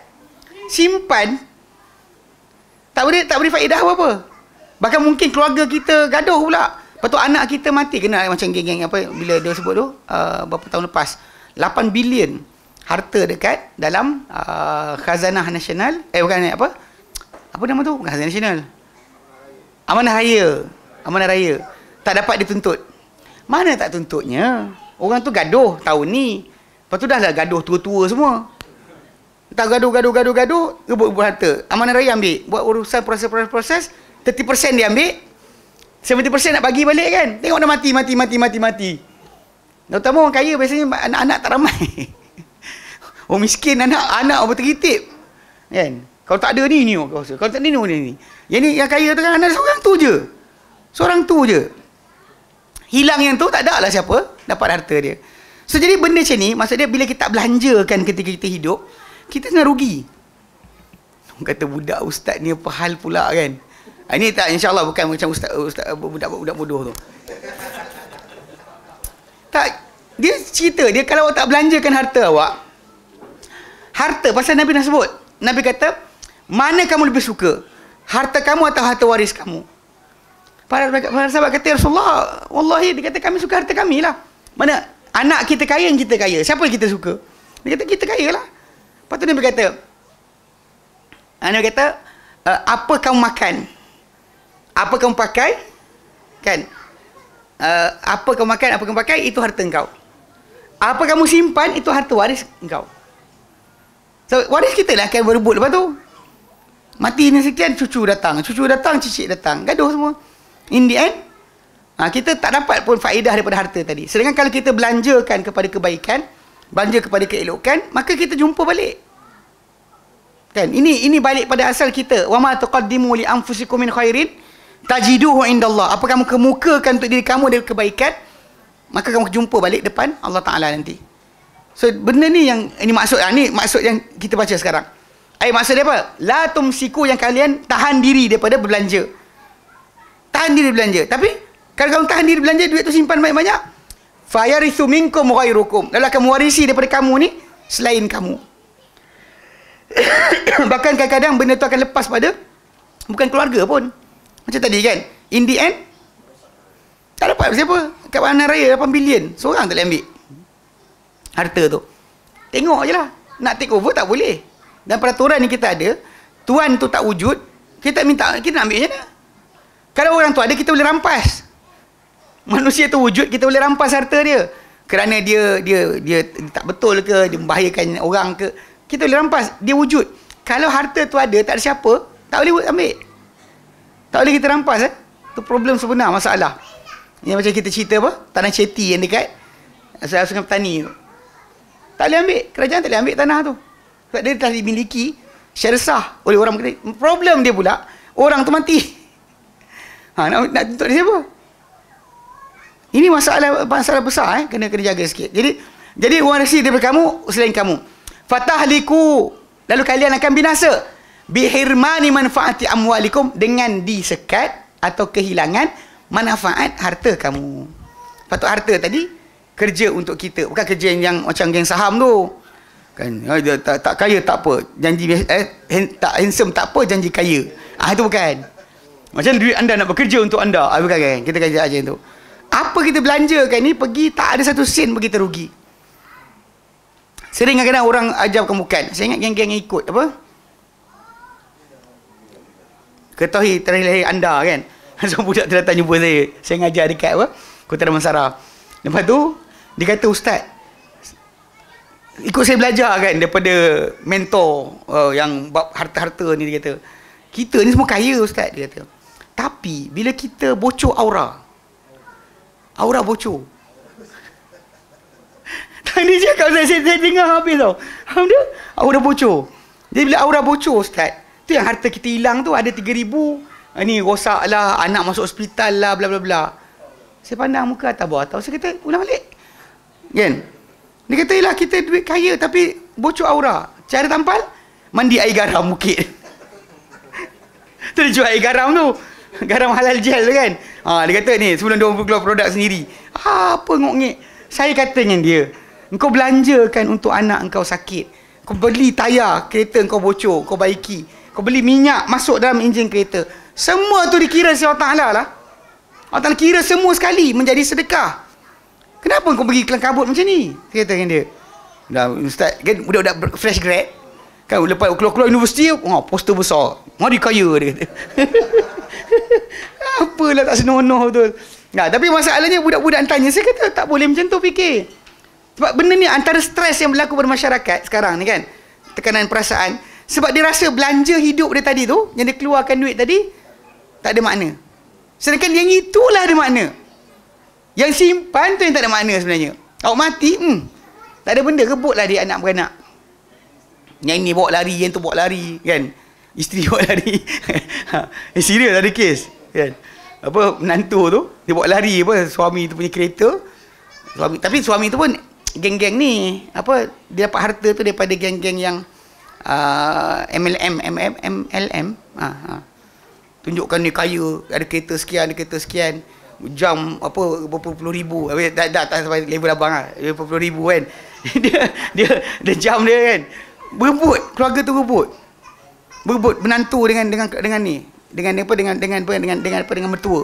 Simpan, tak boleh faedah apa-apa. Bahkan mungkin keluarga kita gaduh pula. Lepas tu anak kita mati. Kena macam geng-geng apa, bila dia sebut tu, berapa tahun lepas, 8 bilion harta dekat dalam khazanah nasional. Bukan apa? Apa nama tu? Bukan khazanah nasional. Amanah raya. Amanah raya. Tak dapat dituntut. Mana tak tuntutnya? Orang tu gaduh tahun ni. Lepas tu dah lah gaduh tua-tua semua. Tak gaduh, rebut harta. Amanah raya ambil. Buat urusan proses-proses, 30% dia ambil. 70% nak bagi balik kan. Tengok dah mati. Terutama orang kaya biasanya anak-anak tak ramai. Orang miskin anak berteritip. Kan? Kalau tak ada ni kau rasa. Kalau tak ada ni. Yang kaya tu kan anak seorang tu je. Hilang yang tu tak ada lah siapa dapat harta dia. So jadi benda macam ni, maksud dia bila kita tak belanjakan ketika kita hidup, kita kena rugi. Kata budak ustaz ni apa hal pula kan. Ini tak, insya-Allah bukan macam ustaz budak bodoh tu. Tak, dia cerita dia kalau awak tak belanjakan harta awak. Harta, pasal Nabi dah sebut. Nabi kata, mana kamu lebih suka? Harta kamu atau harta waris kamu? Para sahabat kata, Rasulullah, wallahi, dia kata kami suka harta kami lah. Mana anak kita kaya, yang kita kaya. Siapa yang kita suka? Dia kata kita kaya lah. Lepas tu Nabi kata, apa kamu makan? Apa kamu pakai? Kan? Apa kamu makan, apa kamu pakai, itu harta engkau. Apa kamu simpan, itu harta waris engkau. So, waris kita lah akan berebut lepas tu. Mati ni sekian, cucu datang, cicit datang, gaduh semua. In the end, kita tak dapat pun faedah daripada harta tadi. Sedangkan kalau kita belanjakan kepada kebaikan, belanja kepada keelokan, maka kita jumpa balik. Kan? Ini balik pada asal kita. Wa ma taqaddimu li anfusikum min khairin tajiduhu indallah. Apa kamu kemukakan untuk diri kamu dari kebaikan, maka kamu jumpa balik depan Allah Ta'ala nanti. So benda ni yang ini maksud yang kita baca sekarang. Maksud dia apa? La tumsiku, yang kalian tahan diri daripada berbelanja. Tahan diri belanja. Tapi kalau kamu tahan diri belanja, duit tu simpan banyak-banyak, fayarithu minkum ghairukum, lalu akan mewarisi daripada kamu ni selain kamu. Bahkan kadang-kadang benda tu akan lepas pada bukan keluarga pun. Macam tadi kan, in the end tak dapat siapa. Kat mana raya 8 bilion, seorang tak boleh ambil harta tu. Tengok je lah. Nak take over tak boleh. Dan peraturan ni kita ada, tuan tu tak wujud, kita minta, kita nak ambil macam mana? Kalau orang tu ada, kita boleh rampas. Manusia tu wujud, kita boleh rampas harta dia. Kerana dia tak betul ke, dia membahayakan orang ke, kita boleh rampas. Dia wujud. Kalau harta tu ada, tak ada siapa, tak boleh ambil. Tak boleh kita rampas. Itu problem sebenar, masalah. Yang macam kita cerita apa? Tanah Ceti yang dekat Sungai Petani tu. Tak boleh ambil. Kerajaan tak boleh ambil tanah tu. Sebab dia telah dimiliki secara sah oleh orang. Problem dia pula, orang tu mati. Nak tuntut dia siapa? Ini masalah besar. Kena jaga sikit. Jadi warisi daripada kamu selain kamu. Fatahliku, lalu kalian akan binasa. Bihirmani manfaati amwalikum, dengan disekat atau kehilangan manfaat harta kamu. Patut harta tadi kerja untuk kita, bukan kerja yang macam geng saham tu. Kan, dia tak kaya tak apa, janji tak handsome tak apa, janji kaya. Itu bukan. Macam duit anda nak bekerja untuk anda. Bukan kan? Kita kerja aja tu. Apa kita belanjakan ni, pergi tak ada satu sen pun kita rugi. Sering kadang-kadang orang ajarkan bukan. Saya ingat geng-geng yang ikut apa? Ketahui tarikh lahir anda kan? Seorang budak tu datang jumpa saya. Saya ngajar dekat apa? Kota Damansara. Lepas tu, dia kata, Ustaz, ikut saya belajar kan daripada mentor yang bab harta-harta ni, dia kata kita ni semua kaya ustaz, dia kata. Tapi bila kita bocor aura bocor. Tadi cakap saya dengar habis tau. Dia aura bocor. Jadi bila aura bocor ustaz, tu yang harta kita hilang tu ada 3,000. Ni rosak lah, anak masuk hospital lah, bla bla bla. Saya pandang muka atas bawah tahu. Saya kata ulang balik. Kan? Dia kata ialah kita duit kaya tapi bocor aura. Cara tampal mandi air garam bukit. Tu dia jual air garam tu. Garam halal gel tu kan. Dia kata ni sebelum dia keluar produk sendiri. Apa ngok-ngik. Saya kata dengan dia, engkau belanjakan untuk anak engkau sakit. Kau beli tayar kereta engkau bocor, kau baiki. Kau beli minyak masuk dalam enjin kereta. Semua tu dikira si Allah Ta'ala lah. Allah Ta'ala kira semua sekali menjadi sedekah. Kenapa kau pergi kelang kabut macam ni? Saya kata dengan dia. Dah ustaz kan budak-budak fresh grad. Kan lepas keluar universiti, poster besar. Mari kaya dia kata. Apalah tak senonoh betul. Nah, tapi masalahnya budak-budak tanya, saya kata tak boleh macam tu fikir. Sebab benda ni antara stres yang berlaku pada masyarakat sekarang ni kan. Tekanan perasaan. Sebab dia rasa belanja hidup dia tadi tu, yang dia keluarkan duit tadi, tak ada makna. Sedangkan yang itulah ada makna. Yang simpan tu yang tak ada makna sebenarnya. Awak mati, tak ada benda, rebutlah dia anak beranak. Yang ini bawa lari, yang tu bawa lari, kan? Isteri bawa lari. Serius ada kes, kan? Apa, menantu tu, dia bawa lari apa, suami tu punya kereta. Tapi suami tu pun geng-geng ni, apa, dia dapat harta tu daripada geng-geng yang MLM. Tunjukkan ni kaya, ada kereta sekian, jam apa berapa puluh ribu, tak sampai level abang lah, berapa puluh ribu kan. dia jam dia kan, berebut, keluarga tu berebut menantu dengan ni, dengan mertua.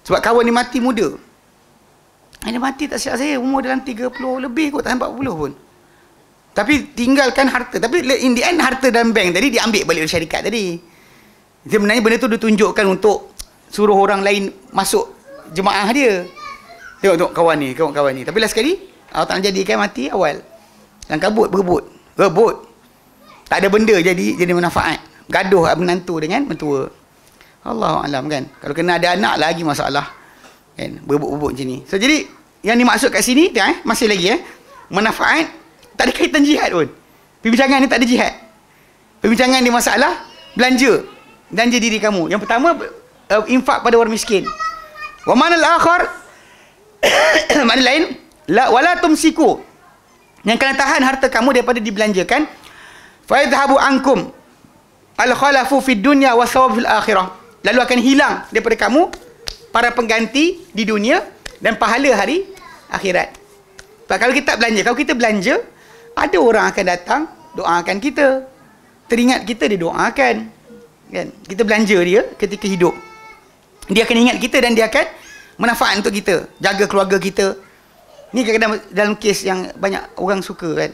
Sebab kawan ni mati muda. Dia mati tak silap saya umur dalam 30 lebih kot, tak 40 pun. Tapi tinggalkan harta. Tapi in the end harta dalam bank tadi diambil balik oleh syarikat tadi. Sebenarnya benda tu ditunjukkan untuk suruh orang lain masuk jemaah dia. Tengok kawan ni. Tapi last sekali Allah tak jadikan mati awal. Yang kabut berebut. Tak ada benda jadi manfaat. Gaduh menantu dengan mentua. Allahu alam kan. Kalau kena ada anak lagi masalah. Kan berebut macam ni. So jadi yang dimaksud kat sini masih lagi manfaat tak ada kaitan jihad pun. Perbincangan ni tak ada jihad. Perbincangan ni masalah belanja diri kamu. Yang pertama infak pada orang miskin. Wa manal akhar makna lain wala tumsiku, yang kena tahan harta kamu daripada dibelanjakan. Fa yadhhabu ankum al khalafu fid dunya wa thawab fil akhirah, lalu akan hilang daripada kamu para pengganti di dunia dan pahala hari akhirat. Sebab kalau kita belanja, ada orang akan datang doakan kita, teringat kita, dia doakan kan. Kita belanja dia ketika hidup, dia akan ingat kita dan dia akan manfaat untuk kita, jaga keluarga kita. Ni kadang-kadang dalam kes yang banyak orang suka kan,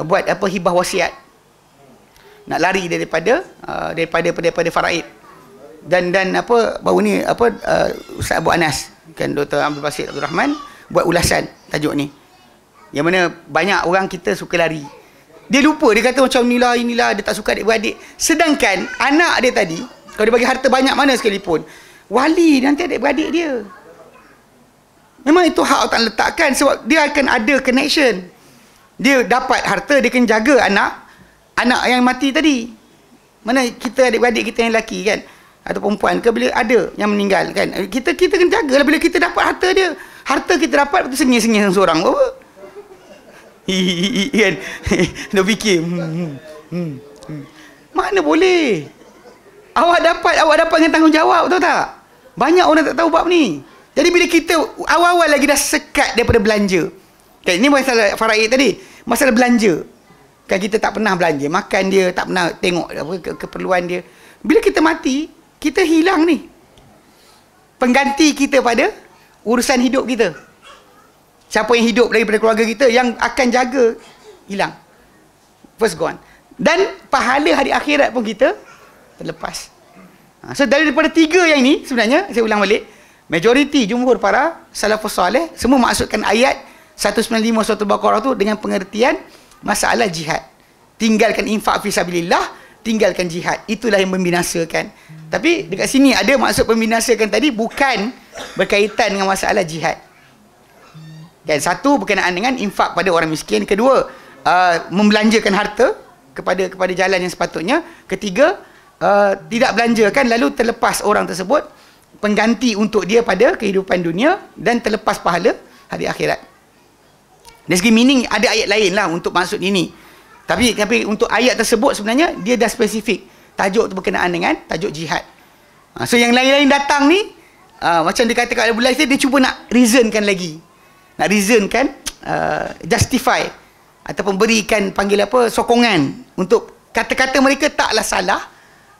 buat apa, hibah wasiat, nak lari daripada faraid. Dan apa baru ni apa Ustaz Abu Anas kan, Dr. Abdul Basit Abdul Rahman buat ulasan tajuk ni, yang mana banyak orang kita suka lari. Dia lupa, dia kata macam inilah dia tak suka adik-beradik. Sedangkan anak dia tadi, kalau dia bagi harta banyak mana sekalipun, wali nanti adik-beradik dia. Memang itu hak Allah letakkan, sebab dia akan ada connection. Dia dapat harta, dia akan jaga anak yang mati tadi. Mana kita adik-beradik kita yang lelaki kan, atau perempuan ke, bila ada yang meninggal kan, kita kena jagalah. Bila kita dapat harta kita dapat, betul sengih-sengih seorang apa kan. Dah fikir mana boleh. Awak dapat dengan tanggungjawab, tahu tak? Banyak orang tak tahu bab ni. Jadi bila kita awal-awal lagi dah sekat daripada belanja kan, ini masalah faraid tadi, masalah belanja kan, kita tak pernah belanja, makan dia, tak pernah tengok apa keperluan dia. Bila kita mati, kita hilang ni pengganti kita pada urusan hidup kita. Siapa yang hidup daripada keluarga kita, yang akan jaga, hilang, first gone. Dan pahala hari akhirat pun kita terlepas. So daripada tiga yang ni, sebenarnya saya ulang balik, majoriti jumhur para salafus salih semua maksudkan ayat 195 surah Al-Baqarah tu dengan pengertian masalah jihad. Tinggalkan infak fisabilillah, tinggalkan jihad. Itulah yang membinasakan. Tapi dekat sini ada maksud membinasakan tadi bukan berkaitan dengan masalah jihad. Kan, satu berkenaan dengan infak pada orang miskin, kedua membelanjakan harta kepada jalan yang sepatutnya, ketiga tidak belanjakan lalu terlepas orang tersebut, pengganti untuk dia pada kehidupan dunia dan terlepas pahala hari akhirat. Dari segi meaning ada ayat lain lah untuk maksud ini. Tapi untuk ayat tersebut sebenarnya dia dah spesifik. Tajuk tu berkenaan dengan tajuk jihad. So yang lain-lain datang ni macam dikatakan oleh Bulais, dia cuba nak reasonkan lagi. Nak reasonkan, justify ataupun berikan panggil apa, sokongan untuk kata-kata mereka taklah salah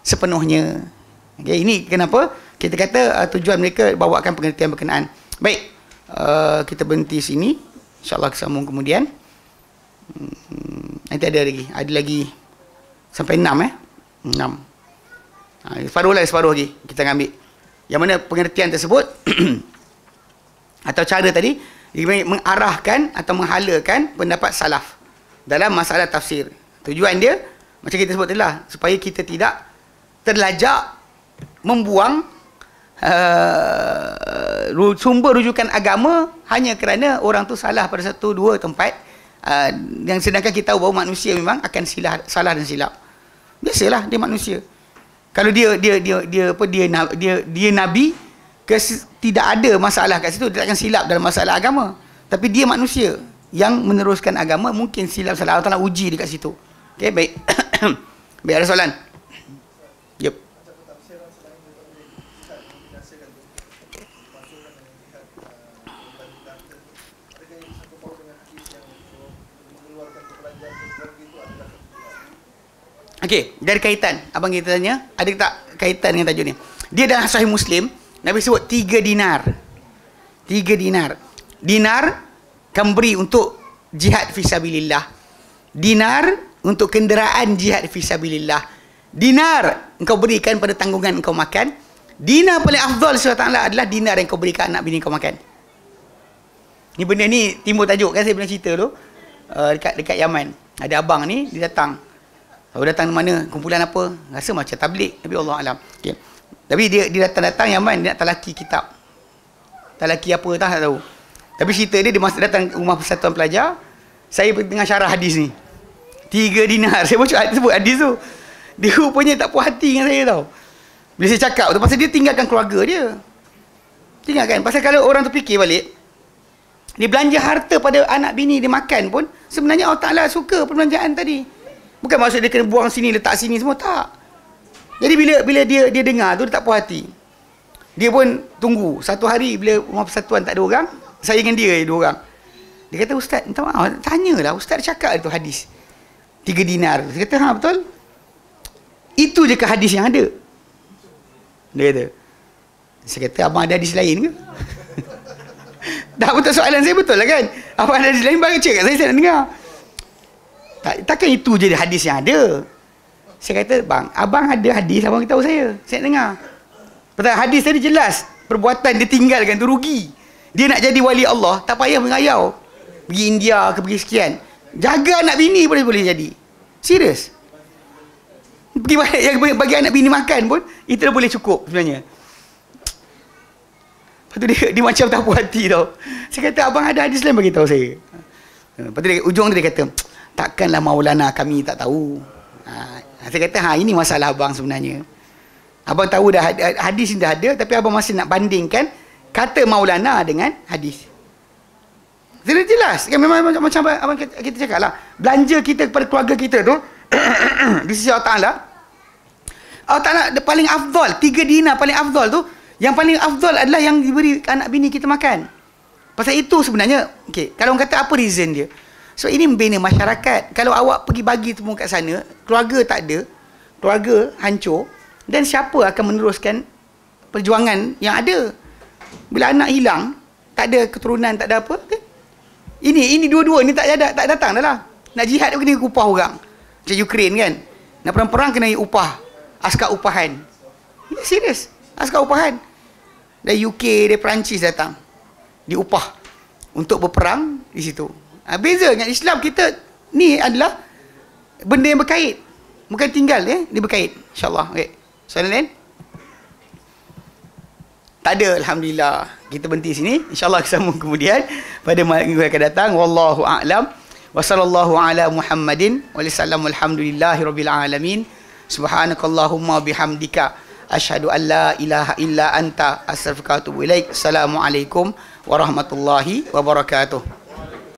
sepenuhnya. Okay, ini kenapa kita kata tujuan mereka bawakan pengertian berkenaan. Baik, kita berhenti sini. InsyaAllah kesambung kemudian. Nanti ada lagi sampai 6 6. Separuh lagi kita ambil. Yang mana pengertian tersebut atau cara tadi mengarahkan atau menghalakan pendapat salaf dalam masalah tafsir. Tujuan dia macam kita sebut tadi lah, supaya kita tidak terlajak membuang sumber rujukan agama hanya kerana orang tu salah pada satu dua tempat, yang sedangkan kita tahu bahawa manusia memang akan salah dan silap. Biasalah, dia manusia. Kalau dia nabi, tidak ada masalah kat situ, dia takkan silap dalam masalah agama. Tapi dia manusia yang meneruskan agama, mungkin silap salah. Allah Taala uji dekat situ. Okey, baik. Baik, ada soalan? Yep. Okey, dari kaitan abang kita tanya, ada tak kaitan dengan tajuk ni? Dia dalam Sahih Muslim, Nabi sebut 3 dinar. 3 dinar. Dinar kamu beri untuk jihad fisabilillah. Dinar untuk kenderaan jihad fisabilillah. Dinar engkau berikan pada tanggungan engkau makan. Dinar paling afdal SWT adalah dinar yang kau berikan anak bini kau makan. Ni benda ni timbul tajuk kan, saya pernah cerita tu. Dekat Yaman. Ada abang ni, dia datang. Tahu datang mana, kumpulan apa, rasa macam tabligh, tapi Allah alam. Okay. Tapi dia datang Yaman, dia nak talaki kitab. Talaki apa tak tahu. Tapi cerita dia masa datang rumah persatuan pelajar, saya tengah syarah hadis ni. 3 dinar. Saya baca sebut hadis tu. Dia rupanya tak puas hati dengan saya tau. Bila saya cakap tu, pasal dia tinggalkan keluarga dia. Tinggalkan. Pasal kalau orang tu fikir balik, dia belanja harta pada anak bini dia makan pun, sebenarnya Allah Ta'ala suka perbelanjaan tadi. Bukan maksud dia kena buang sini, letak sini semua, tak. Jadi bila dia dengar tu, dia tak puas hati. Dia pun tunggu. Satu hari bila rumah persatuan tak ada orang, saya dengan dia 2 orang. Dia kata, Ustaz, minta maaf, tanyalah, Ustaz cakap itu hadis 3 dinar. Saya kata, betul. Itu je ke hadis yang ada? Dia kata. Saya kata, abang ada hadis lain ke? Tak, betul soalan saya betul lah kan. Abang ada hadis lain, baca kat saya nak dengar. Takkan itu je hadis yang ada. Saya kata, bang, abang ada hadis, abang beritahu saya nak dengar. Pasal hadis tadi jelas, perbuatan dia tinggalkan tu rugi. Dia nak jadi wali Allah, tak payah mengayau pergi India ke pergi sekian. Jaga anak bini boleh jadi. Serius. Bagi anak bini makan pun, itu dah boleh cukup sebenarnya. Lepas tu dia macam tak puas hati tau. Saya kata, abang ada hadis lain bagi tahu saya. Lepas tu ujung tu dia kata, takkanlah Maulana kami tak tahu. Saya kata, ini masalah abang sebenarnya. Abang tahu dah hadis ni dah ada, tapi abang masih nak bandingkan kata Maulana dengan hadis. Jadi jelas kan, memang macam abang kita cakap lah, belanja kita kepada keluarga kita tu di sisi Allah Ta'ala, Allah Ta'ala paling afdal, 3 dinar paling afdal tu, yang paling afdal adalah yang diberi anak bini kita makan. Pasal itu sebenarnya, okay, kalau orang kata apa reason dia, so ini membina masyarakat. Kalau awak pergi bagi temu kat sana, keluarga tak ada, keluarga hancur, dan siapa akan meneruskan perjuangan yang ada? Bila anak hilang, tak ada keturunan, tak ada apa, okay? Ini dua-dua ni tak datang dah lah. Nak jihad kena upah orang. Macam Ukraine kan, nak perang-perang kena upah, askar upahan. Ini serius, askar upahan. Dari UK, dari Perancis datang, diupah untuk berperang di situ. Beza dengan Islam, kita Ni adalah benda yang berkait. Bukan tinggal dia berkait. InsyaAllah. Okay. Soalan lain? Tak ada, alhamdulillah. Kita berhenti sini. InsyaAllah kita sambung kemudian pada minggu yang akan datang. Wallahu a'lam. Wa sallallahu ala Muhammadin wa sallam alhamdulillahi rabbil alamin. Subhanakallahumma bihamdika asyhadu an la ilaha illa anta astaghfiruka wa atubu ilaik. Assalamualaikum warahmatullahi wabarakatuh.